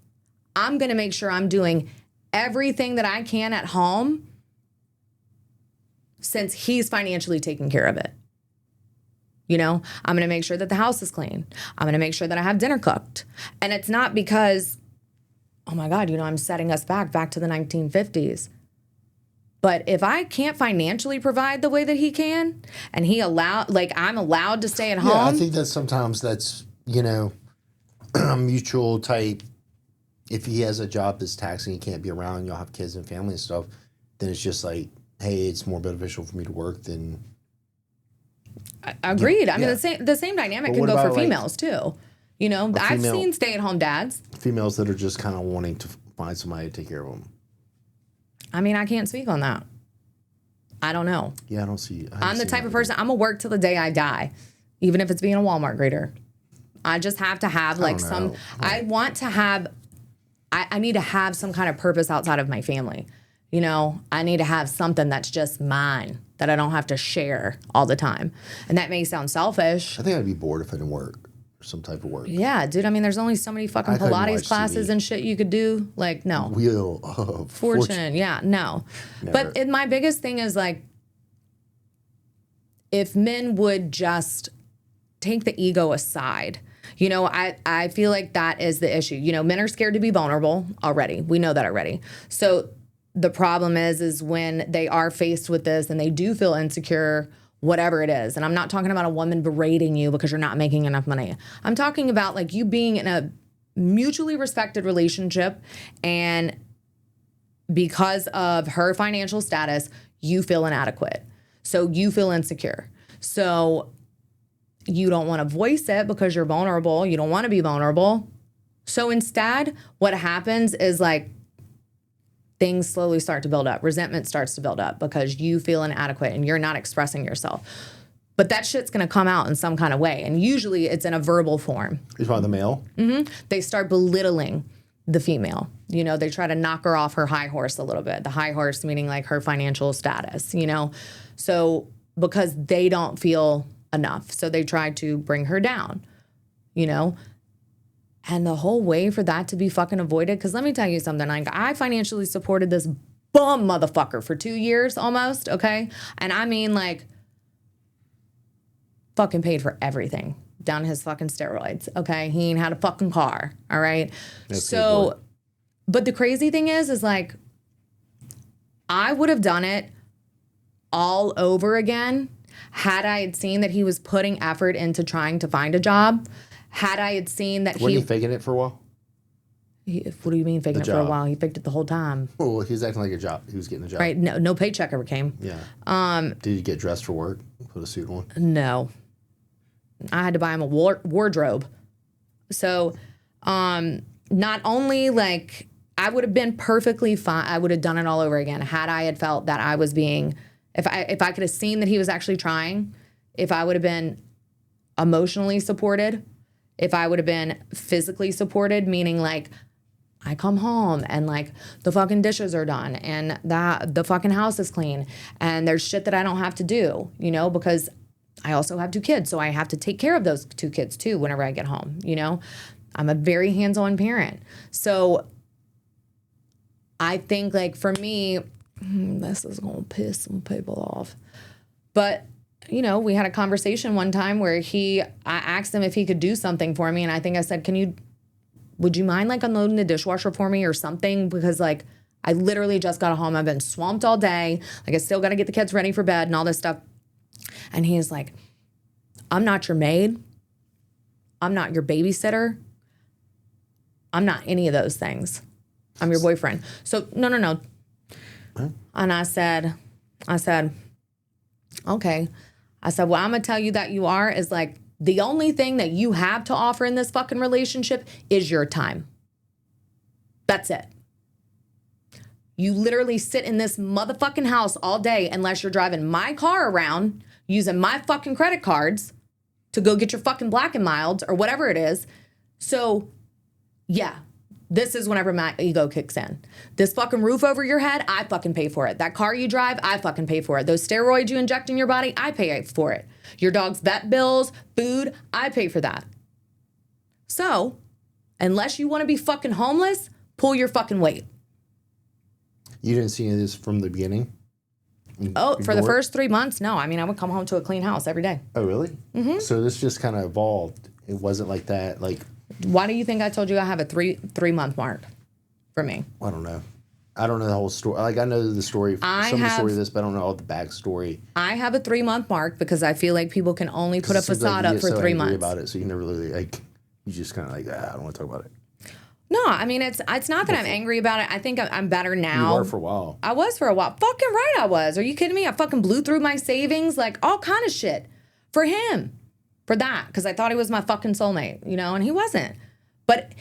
I'm going to make sure I'm doing everything that I can at home since he's financially taking care of it. You know, I'm going to make sure that the house is clean. I'm going to make sure that I have dinner cooked. And it's not because, oh my God, you know, I'm setting us back to the 1950s. But if I can't financially provide the way that he can, and I'm allowed to stay at home. Yeah, I think that sometimes that's, you know, mutual type. If he has a job that's taxing, he can't be around, you'll have kids and family and stuff, then it's just like, hey, it's more beneficial for me to work than. Agreed. I mean, the same dynamic can go for females too. You know, I've seen stay-at-home dads. Females that are just kind of wanting to find somebody to take care of them. I mean, I can't speak on that. I don't know. Yeah, I don't see. I'm the type of person, I'm going to work till the day I die, even if it's being a Walmart greeter. I just have to have like I want to have, I need to have some kind of purpose outside of my family. You know, I need to have something that's just mine that I don't have to share all the time. And that may sound selfish. I think I'd be bored if I didn't work or some type of work. Yeah, dude. I mean, there's only so many fucking Pilates classes and shit you could do. Like, no. Wheel of Fortune. Yeah, no. Never. But my biggest thing is like, if men would just take the ego aside. You know, I feel like that is the issue. You know, men are scared to be vulnerable already. We know that already. So the problem is when they are faced with this and they do feel insecure, whatever it is. And I'm not talking about a woman berating you because you're not making enough money. I'm talking about like you being in a mutually respected relationship, and because of her financial status, you feel inadequate. So you feel insecure. So you don't want to voice it because you're vulnerable. You don't want to be vulnerable. So instead, what happens is like things slowly start to build up. Resentment starts to build up because you feel inadequate and you're not expressing yourself. But that shit's going to come out in some kind of way. And usually it's in a verbal form. You're talking the male? Mm-hmm. They start belittling the female. You know, they try to knock her off her high horse a little bit. The high horse meaning like her financial status, you know. So because they don't feel enough. So they try to bring her down, you know. And the whole way for that to be fucking avoided, because let me tell you something, like I financially supported this bum motherfucker for 2 years almost, okay? And I mean like fucking paid for everything, down his fucking steroids, okay? He ain't had a fucking car, all right? That's so, but the crazy thing is like I would have done it all over again had I had seen that he was putting effort into trying to find a job. Had I had seen that Wasn't he faking it for a while? What do you mean faking it for a while? He faked it the whole time. Oh, he was acting like a job. He was getting a job. Right. No paycheck ever came. Yeah. Did he get dressed for work? Put a suit on? No. I had to buy him a wardrobe. So not only like I would have been perfectly fine. I would have done it all over again had I had felt that I was being, if I could have seen that he was actually trying, if I would have been emotionally supported, if I would have been physically supported, meaning like I come home and like the fucking dishes are done and the fucking house is clean and there's shit that I don't have to do, you know, because I also have 2 kids. So I have to take care of those 2 kids too whenever I get home, you know. I'm a very hands-on parent. So I think like for me, this is going to piss some people off. But you know, we had a conversation one time where I asked him if he could do something for me. And I think I said, would you mind like unloading the dishwasher for me or something? Because like, I literally just got home. I've been swamped all day. Like I still got to get the kids ready for bed and all this stuff. And he's like, I'm not your maid. I'm not your babysitter. I'm not any of those things. I'm your boyfriend. So no. Huh? And I said, okay. I said, well, I'm going to tell you that you are is like the only thing that you have to offer in this fucking relationship is your time. That's it. You literally sit in this motherfucking house all day unless you're driving my car around using my fucking credit cards to go get your fucking Black and Milds or whatever it is. So, yeah. This is whenever my ego kicks in. This fucking roof over your head, I fucking pay for it. That car you drive, I fucking pay for it. Those steroids you inject in your body, I pay for it. Your dog's vet bills, food, I pay for that. So, unless you want to be fucking homeless, pull your fucking weight. You didn't see this from the beginning? Oh, for the first 3 months, no. I mean, I would come home to a clean house every day. Oh, really? Mm-hmm. So this just kind of evolved. It wasn't like that, like... Why do you think I told you I have a three-month mark for me? I don't know. I don't know the whole story. Like, I know the story, some of the story of this, but I don't know all the backstory. I have a 3-month mark because I feel like people can only put a facade up for 3 months. About it, so you never really, like, you just kind of like, I don't want to talk about it. No, I mean, it's not that I'm angry about it. I think I'm better now. You were for a while. I was for a while. Fucking right I was. Are you kidding me? I fucking blew through my savings, like all kind of shit for him, for that, because I thought he was my fucking soulmate, you know, and he wasn't. But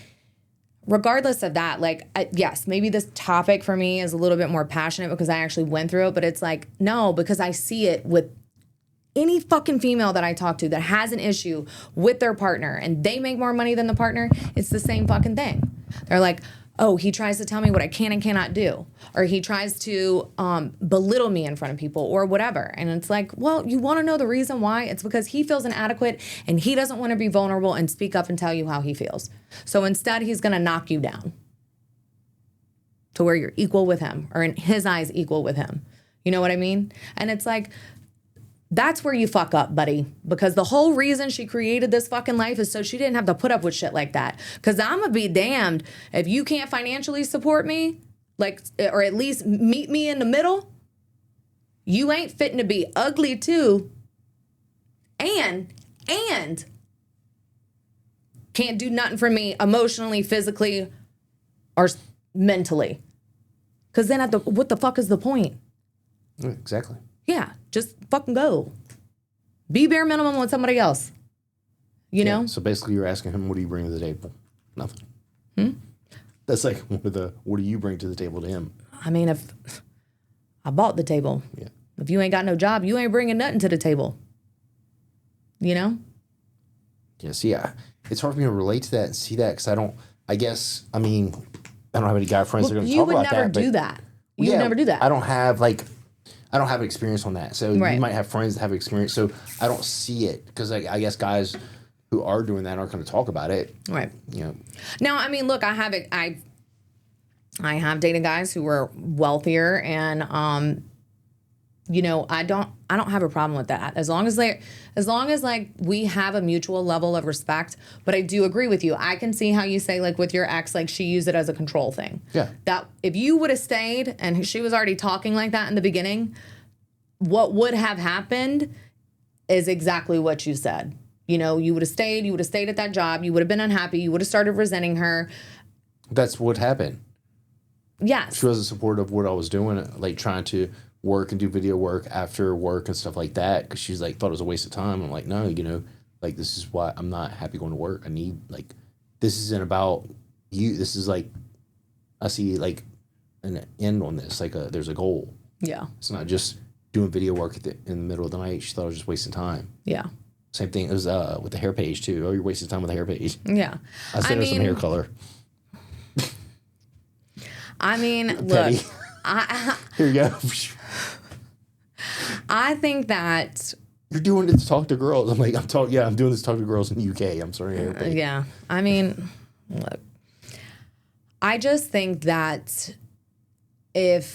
regardless of that, like, yes, maybe this topic for me is a little bit more passionate because I actually went through it, but it's like, no, because I see it with any fucking female that I talk to that has an issue with their partner and they make more money than the partner, it's the same fucking thing. They're like, oh, he tries to tell me what I can and cannot do, or he tries to belittle me in front of people or whatever. And it's like, well, you want to know the reason why? It's because he feels inadequate and he doesn't want to be vulnerable and speak up and tell you how he feels. So instead, he's going to knock you down to where you're equal with him, or in his eyes, equal with him. You know what I mean? And it's like, that's where you fuck up, buddy. Because the whole reason she created this fucking life is so she didn't have to put up with shit like that. Because I'm going to be damned if you can't financially support me, like, or at least meet me in the middle. You ain't fitting to be ugly too. And can't do nothing for me emotionally, physically, or mentally. Because then what the fuck is the point? Exactly. Yeah, just fucking go. Be bare minimum with somebody else. You know? So basically you're asking him, what do you bring to the table? Nothing. That's like what do you bring to the table to him? I mean, if I bought the table. Yeah. If you ain't got no job, you ain't bringing nothing to the table. You know? Yeah, see, it's hard for me to relate to that and see that because I don't have any guy friends that are going to talk about that. You would never do that. You would never do that. I don't have an experience on that. So you might have friends that have experience. So I don't see it because I guess guys who are doing that aren't going to talk about it. Right. You know. Now, I mean, look, I have dated guys who were wealthier, and you know, I don't have a problem with that as long as like we have a mutual level of respect. But I do agree with you. I can see how you say, like, with your ex, like, she used it as a control thing. Yeah. That if you would have stayed and she was already talking like that in the beginning, what would have happened is exactly what you said. You know, you would have stayed at that job, you would have been unhappy, you would have started resenting her. That's what happened. Yes. She wasn't supportive of what I was doing, like trying to work and do video work after work and stuff like that, because she's like, thought it was a waste of time. I'm like, no, you know, like, this is why I'm not happy going to work. I need, like, this isn't about you. This is like, I see like an end on this. Like, there's a goal. Yeah. It's not just doing video work in the middle of the night. She thought I was just wasting time. Yeah. Same thing as with the hair page too. Oh, you're wasting time with the hair page. Yeah. I sent her some hair color. I mean, look, Here you go. I think that you're doing it to talk to girls. I'm like, I'm doing this to talk to girls in the UK. I'm sorry. Yeah. I mean, look, I just think that then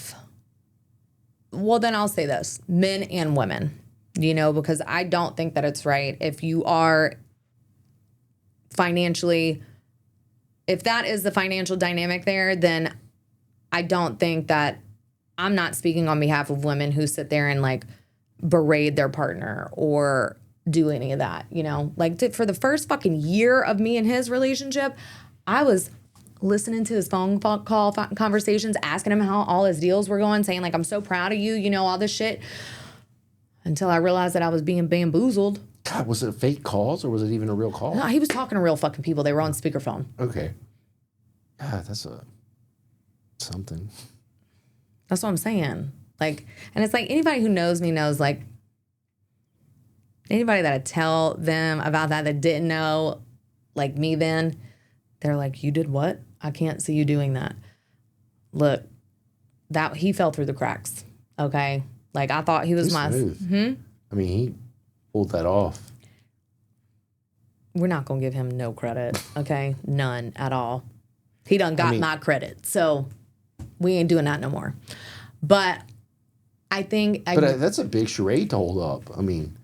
I'll say this, men and women, you know, because I don't think that it's right if you are financially, if that is the financial dynamic there, then I don't think that, I'm not speaking on behalf of women who sit there and like berate their partner or do any of that, you know? Like, for the first fucking year of me and his relationship, I was listening to his phone call conversations, asking him how all his deals were going, saying like, I'm so proud of you, you know, all this shit. Until I realized that I was being bamboozled. God, was it fake calls or was it even a real call? No, he was talking to real fucking people. They were on speakerphone. Okay. God, that's something. That's what I'm saying. Like, and it's like, anybody who knows me knows, like, anybody that I tell them about that didn't know, like me then, they're like, you did what? I can't see you doing that. Look, that he fell through the cracks. Okay. Like, I thought he was I mean, he pulled that off. We're not going to give him no credit. Okay. None at all. He done got my credit. So we ain't doing that no more. But I think... that's a big charade to hold up. I mean,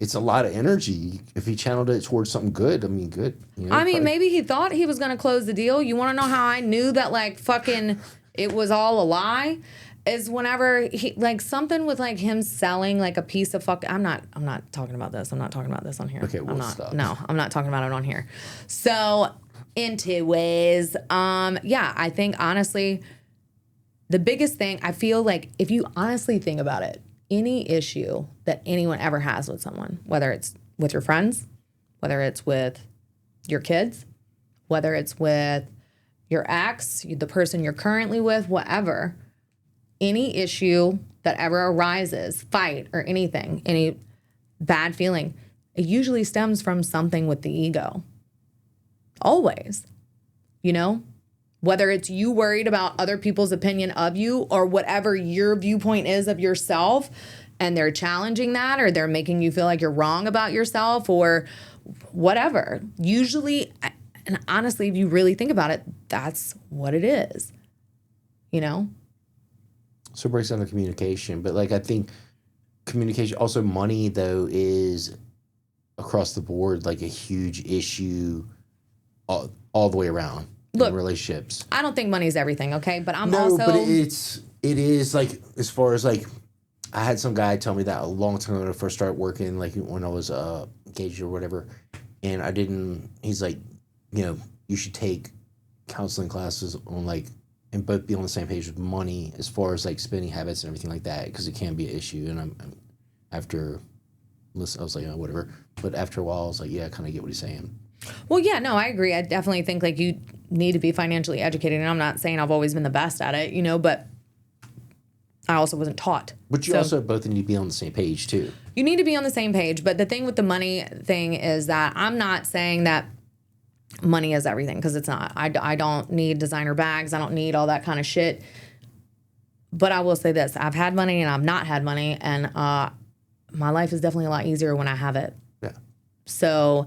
it's a lot of energy. If he channeled it towards something good, I mean, good. You know, I mean, maybe he thought he was going to close the deal. You want to know how I knew that, like, fucking it was all a lie? Is whenever he, like, something with, like, him selling, like, a piece of I'm not talking about this. I'm not talking about this on here. Okay, well, stop. No, I'm not talking about it on here. So, anyways, yeah, I think, honestly... The biggest thing, I feel like, if you honestly think about it, any issue that anyone ever has with someone, whether it's with your friends, whether it's with your kids, whether it's with your ex, the person you're currently with, whatever, any issue that ever arises, fight or anything, any bad feeling, it usually stems from something with the ego. Always, you know? Whether it's you worried about other people's opinion of you or whatever your viewpoint is of yourself, and they're challenging that or they're making you feel like you're wrong about yourself or whatever. Usually, and honestly, if you really think about it, that's what it is, you know? So it breaks down to communication. But like I think communication, also money though, is across the board like a huge issue all the way around. Look, relationships. I don't think money's everything, okay? But I'm no, also... but it is like, as far as like, I had some guy tell me that a long time ago when I first started working, like when I was engaged or whatever, and he's like, you know, you should take counseling classes on like, and both be on the same page with money as far as like spending habits and everything like that, because it can be an issue. And after listen, I was like, oh, whatever. But after a while, I was like, yeah, I kind of get what he's saying. Well, yeah, no, I agree. I definitely think like you need to be financially educated. And I'm not saying I've always been the best at it, you know, but I also wasn't taught. But you also both need to be on the same page too. You need to be on the same page. But the thing with the money thing is that I'm not saying that money is everything, because it's not. I don't need designer bags. I don't need all that kind of shit. But I will say this. I've had money and I've not had money. And my life is definitely a lot easier when I have it. Yeah. So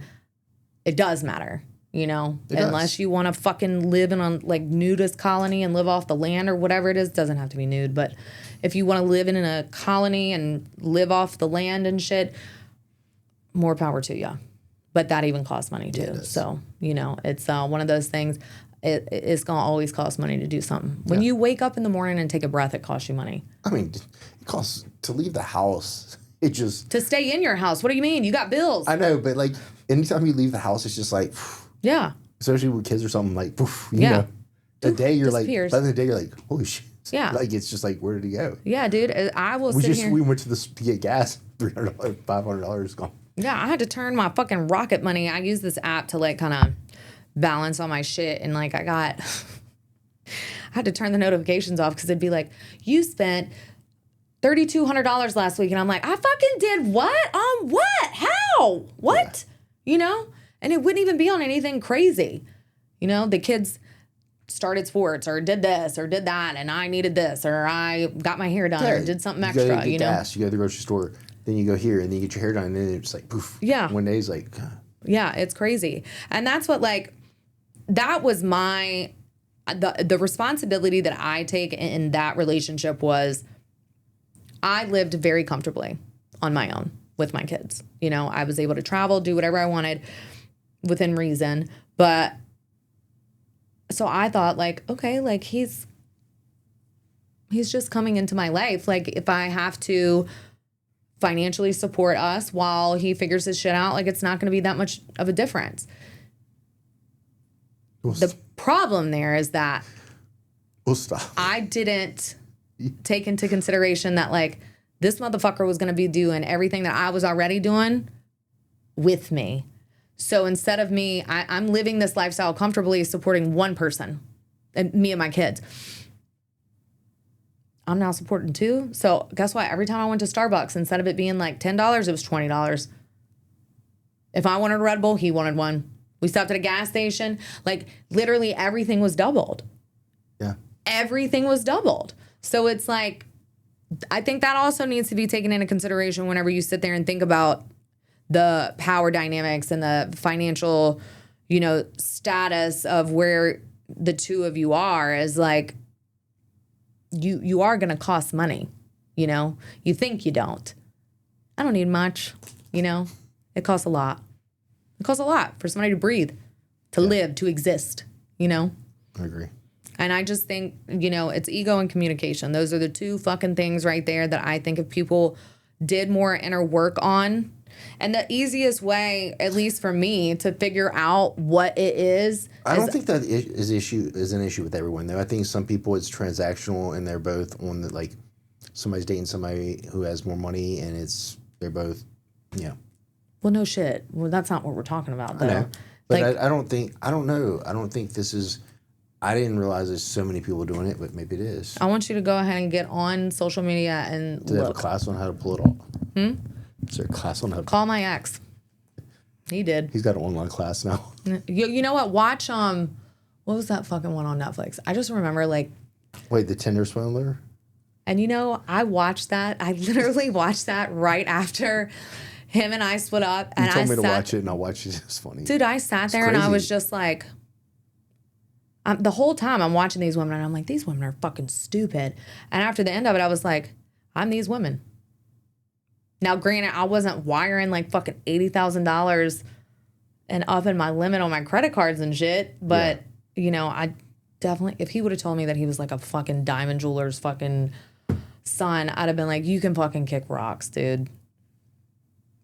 it does matter, you know, unless you want to fucking live in a like nudist colony and live off the land or whatever it is. It doesn't have to be nude, but if you want to live in a colony and live off the land and shit, more power to you. But that even costs money too. Yeah, so, you know, it's one of those things. It's going to always cost money to do something. When you wake up in the morning and take a breath, it costs you money. I mean, it costs to leave the house. It just... To stay in your house. What do you mean? You got bills. I know, but like anytime you leave the house, it's just like... Yeah. Especially with kids or something, like, you know. The day you're like... By the day you're like, holy shit. Yeah. Like, it's just like, where did he go? Yeah, dude. I will sit here... We went to to get gas. $300, $500 gone. Yeah, I had to turn my fucking Rocket Money. I use this app to like kind of balance all my shit. And like I had to turn the notifications off because it'd be like, you spent $3,200 last week. And I'm like, I fucking did what? On what? How? What? Yeah. You know? And it wouldn't even be on anything crazy. You know, the kids started sports or did this or did that. And I needed this or I got my hair done or did something extra. You go to get gas, you go to the grocery store. Then you go here and then you get your hair done and then it's like poof. Yeah. One day it's like... Yeah, it's crazy. And that's what like, that was the responsibility that I take in that relationship was I lived very comfortably on my own with my kids. You know, I was able to travel, do whatever I wanted within reason. But so I thought like, okay, like he's just coming into my life. Like if I have to financially support us while he figures his shit out, like it's not going to be that much of a difference. The problem there is that I didn't take into consideration that like this motherfucker was going to be doing everything that I was already doing with me. So instead of me, I'm living this lifestyle comfortably supporting one person, and me and my kids. I'm now supporting two. So guess what? Every time I went to Starbucks, instead of it being like $10, it was $20. If I wanted a Red Bull, he wanted one. We stopped at a gas station. Like literally everything was doubled. Yeah. Everything was doubled. So it's like, I think that also needs to be taken into consideration whenever you sit there and think about the power dynamics and the financial, you know, status of where the two of you are is like, you are going to cost money, you know? You think you don't. I don't need much, you know? It costs a lot. It costs a lot for somebody to breathe, to live, to exist, you know? I agree. And I just think, you know, it's ego and communication. Those are the two fucking things right there that I think if people did more inner work on. And the easiest way, at least for me, to figure out what it is. I don't think that is an issue with everyone, though. I think some people it's transactional and they're both on the, like, somebody's dating somebody who has more money and they're both, you know. Well, no shit. Well, that's not what we're talking about, though. I know. But like, I don't think this is, I didn't realize there's so many people doing it, but maybe it is. I want you to go ahead and get on social media and Do they have a class on how to pull it off? Is there a class on how to call my ex? He did. He's got an online class now. You know what? Watch what was that fucking one on Netflix? I just remember like, Wait, the Tinder swindler? and you know, I watched that. I literally watched that right after him and I split up. You And told I me to sat, watch it, and I watched it. It's funny. dude, I sat there and I was just like, the whole time I'm watching these women and I'm like, these women are fucking stupid. And after the end of it, I was like, I'm these women. Now, granted, I wasn't wiring like fucking $80,000 and upping my limit on my credit cards and shit. But, you know, I definitely, if he would have told me that he was like a fucking diamond jeweler's fucking son, I'd have been like, you can fucking kick rocks, dude.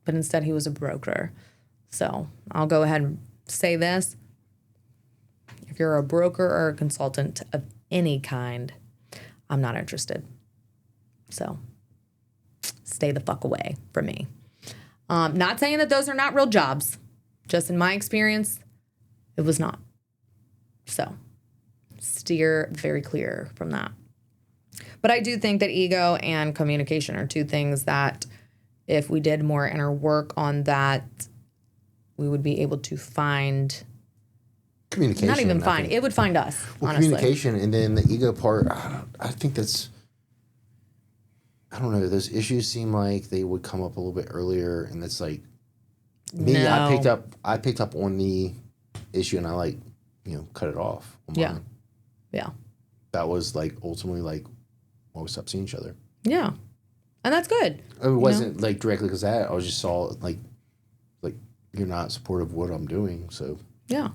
But instead, he was a broker. So I'll go ahead and say this. If you're a broker or a consultant of any kind, I'm not interested. So stay the fuck away from me. Not saying that those are not real jobs. Just in my experience, it was not. So steer very clear from that. But I do think that ego and communication are two things that if we did more inner work on that, we would be able to find Communication. Not even find. It would find us, well, honestly. communication, and then the ego part, I think that's, I don't know, those issues seem like they would come up a little bit earlier, and it's like, me, No. I picked up on the issue, and I like, you know, cut it off. On Yeah. mine. Yeah. That was like, ultimately, like, when we stopped seeing each other. Yeah. And that's good. It wasn't like directly because that, I was just saw like, you're not supportive of what I'm doing, so. Yeah.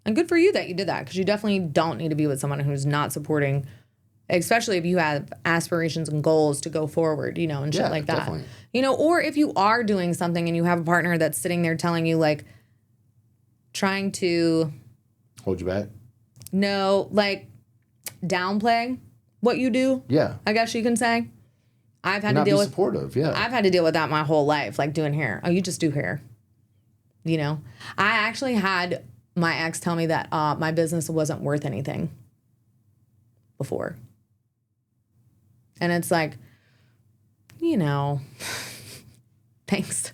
And good for you that you did that, because you definitely don't need to be with someone who's not supporting, especially if you have aspirations and goals to go forward, you know, and shit like that. Definitely. You know, or if you are doing something and you have a partner that's sitting there telling you, like, trying to... Hold you back? No, like, downplay what you do. Yeah. I guess you can say. I've had Not to deal be with... supportive, yeah. I've had to deal with that my whole life, like doing hair. Oh, you just do hair. You know? I actually had my ex tell me that my business wasn't worth anything before. And it's like, you know, thanks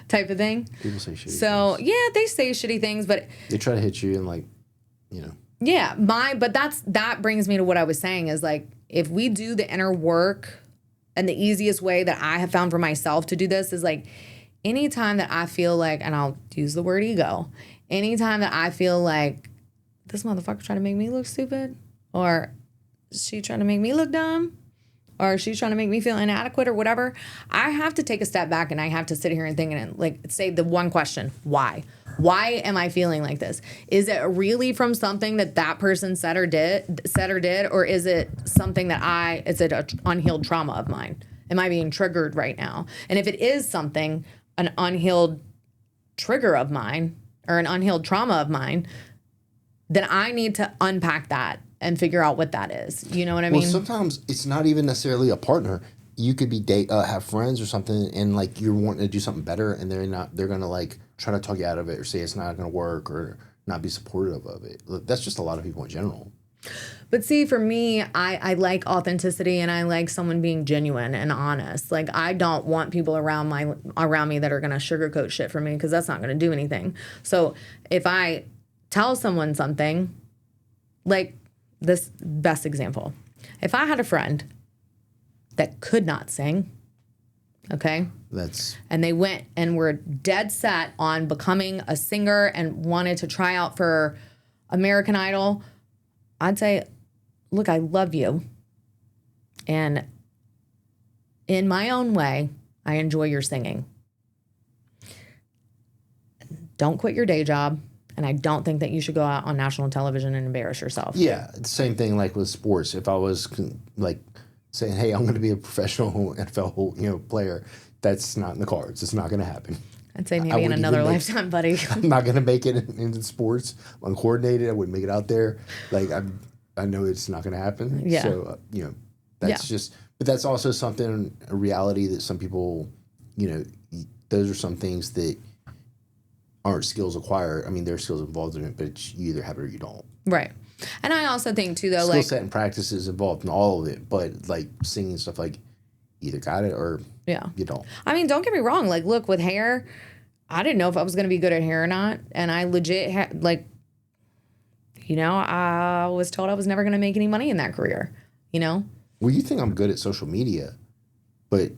type of thing. People say shitty So, things. yeah, they say shitty things, but... They try to hit you and, like, you know. Yeah, but that brings me to what I was saying is, like, if we do the inner work, and the easiest way that I have found for myself to do this is, like, anytime that I feel like, and I'll use the word ego, anytime that I feel like this motherfucker trying to make me look stupid, or she trying to make me look dumb, or she's trying to make me feel inadequate or whatever, I have to take a step back and I have to sit here and think and, like, say the one question, why? Why am I feeling like this? Is it really from something that person said or did, or is it something that is it an unhealed trauma of mine? Am I being triggered right now? And if it is something, an unhealed trigger of mine or an unhealed trauma of mine, then I need to unpack that and figure out what that is. You know what I mean? Well, sometimes it's not even necessarily a partner. You could be have friends or something, and like you're wanting to do something better, and they're gonna like try to talk you out of it or say it's not gonna work or not be supportive of it. Look, that's just a lot of people in general. But see, for me, I like authenticity, and I like someone being genuine and honest. Like, I don't want people around me that are gonna sugarcoat shit for me, because that's not gonna do anything. So if I tell someone something, like this best example, if I had a friend that could not sing, okay, and they went and were dead set on becoming a singer and wanted to try out for American Idol, I'd say, look, I love you. And in my own way, I enjoy your singing. Don't quit your day job. And I don't think that you should go out on national television and embarrass yourself. Yeah, the same thing like with sports. If I was like saying, "Hey, I'm going to be a professional NFL player," that's not in the cards. It's not going to happen. I'd say maybe in another lifetime, buddy. I'm not going to make it into sports. I'm uncoordinated. I wouldn't make it out there. Like I know it's not going to happen. Yeah. So that's just. But that's also something, a reality that some people, those are some things that aren't skills acquired. I mean, there are skills involved in it, but you either have it or you don't. Right. And I also think too, though, skill set and practice is involved in all of it, but like singing stuff, like either got it or you don't. I mean, don't get me wrong. Like, look, with hair, I didn't know if I was going to be good at hair or not, and I legit You know, I was told I was never going to make any money in that career, you know? Well, you think I'm good at social media, but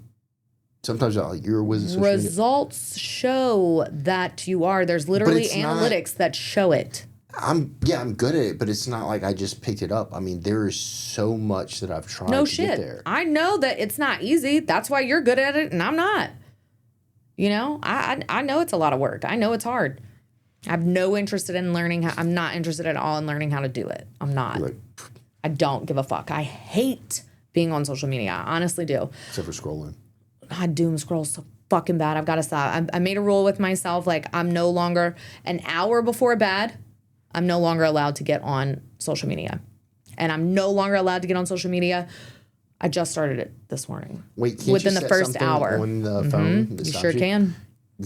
sometimes you're a whiz at social media. Results show that you are. There's literally analytics that show it. I'm good at it, but it's not like I just picked it up. I mean, there is so much that I've tried to get there. I know that it's not easy. That's why you're good at it and I'm not. You know, I know it's a lot of work. I know it's hard. I have no interest in learning. I'm not interested at all in learning how to do it. I'm not. I don't give a fuck. I hate being on social media. I honestly do. Except for scrolling. I doom scroll so fucking bad. I've got to stop. I made a rule with myself. Like, I'm no longer an hour before bed. I'm no longer allowed to get on social media. And I'm no longer allowed to get on social media. I just started it this morning. Wait, can't within you the first hour on the phone? You sure can.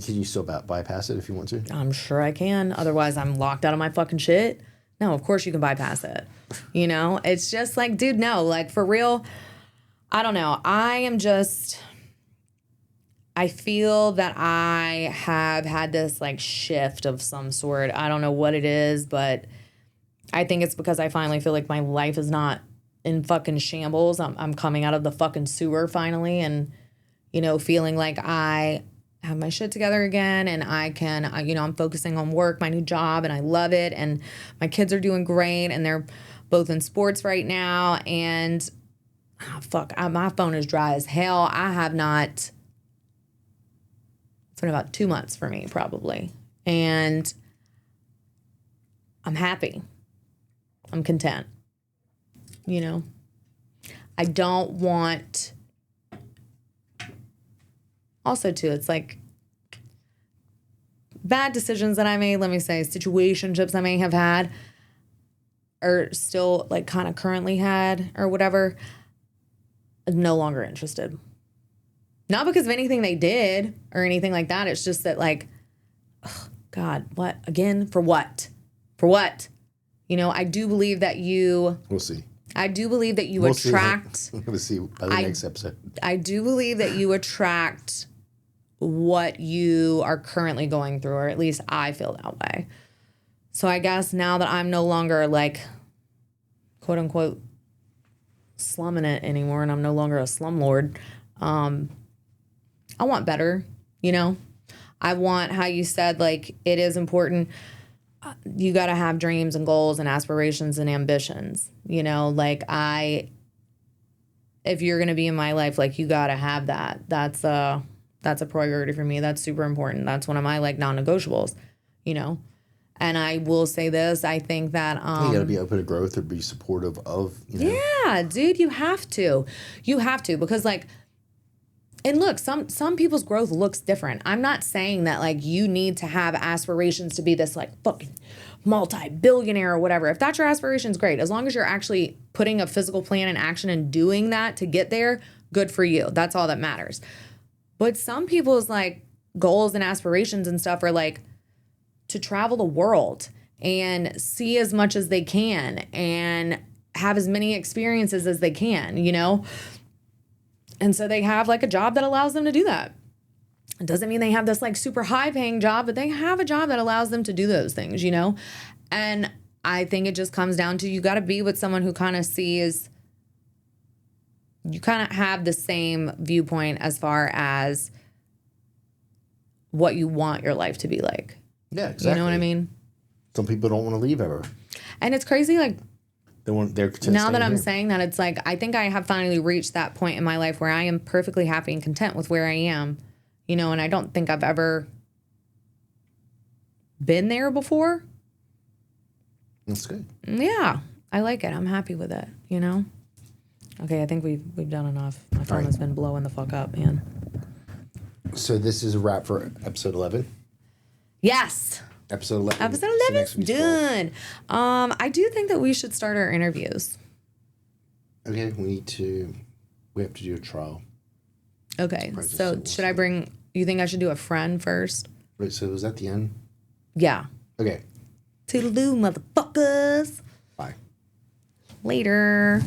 Can you still bypass it if you want to? I'm sure I can. Otherwise, I'm locked out of my fucking shit. No, of course you can bypass it. You know, it's just like, dude, no, like for real. I don't know. I feel that I have had this like shift of some sort. I don't know what it is, but I think it's because I finally feel like my life is not in fucking shambles. I'm coming out of the fucking sewer finally, and, you know, feeling like I have my shit together again, and I can, you know, I'm focusing on work, my new job, and I love it, and my kids are doing great, and they're both in sports right now, and my phone is dry as hell. I have not. It's been about 2 months for me, probably. And I'm happy. I'm content. You know? I don't want... Also, too, it's like bad decisions that I made, let me say, situationships I may have had, or still, like, kind of currently had, or whatever, I'm no longer interested. Not because of anything they did or anything like that. It's just that, like, ugh, God, what? Again? For what? For what? You know, I do believe that you... We'll see. I do believe that you attract... We'll see by the next episode. I do believe that you attract what you are currently going through, or at least I feel that way. So I guess now that I'm no longer, like, quote unquote, slumming it anymore, and I'm no longer a slumlord, I want better, you know? I want how you said, like, it is important. You got to have dreams and goals and aspirations and ambitions, you know? Like, if you're going to be in my life, like, you got to have that. That's a priority for me. That's super important. That's one of my, like, non-negotiables, you know? And I will say this, I think that... you got to be open to growth or be supportive of, you know? Yeah, dude, you have to. You have to, because, like... And look, some people's growth looks different. I'm not saying that, like, you need to have aspirations to be this, like, fucking multi-billionaire or whatever. If that's your aspirations, great. As long as you're actually putting a physical plan in action and doing that to get there, good for you. That's all that matters. But some people's, like, goals and aspirations and stuff are, like, to travel the world and see as much as they can and have as many experiences as they can, you know? And so they have, like, a job that allows them to do that. It doesn't mean they have this, like, super high paying job, but they have a job that allows them to do those things, you know? And I think it just comes down to, you got to be with someone who kind of sees, you kind of have the same viewpoint as far as what you want your life to be like. Yeah, exactly. You know what I mean? Some people don't want to leave ever. And it's crazy, like, they're now that I'm saying that, it's like, I think I have finally reached that point in my life where I am perfectly happy and content with where I am, you know, and I don't think I've ever been there before. That's good. Yeah, I like it. I'm happy with it, you know? Okay, I think we've done enough. My phone has been blowing the fuck up, man. So this is a wrap for episode 11? Yes. Episode 11. Episode 11's done. I do think that we should start our interviews. Okay, we have to do a trial. Okay, so should I bring, you think I should do a friend first? Wait, so was that the end? Yeah. Okay. Toodaloo, motherfuckers. Bye. Later.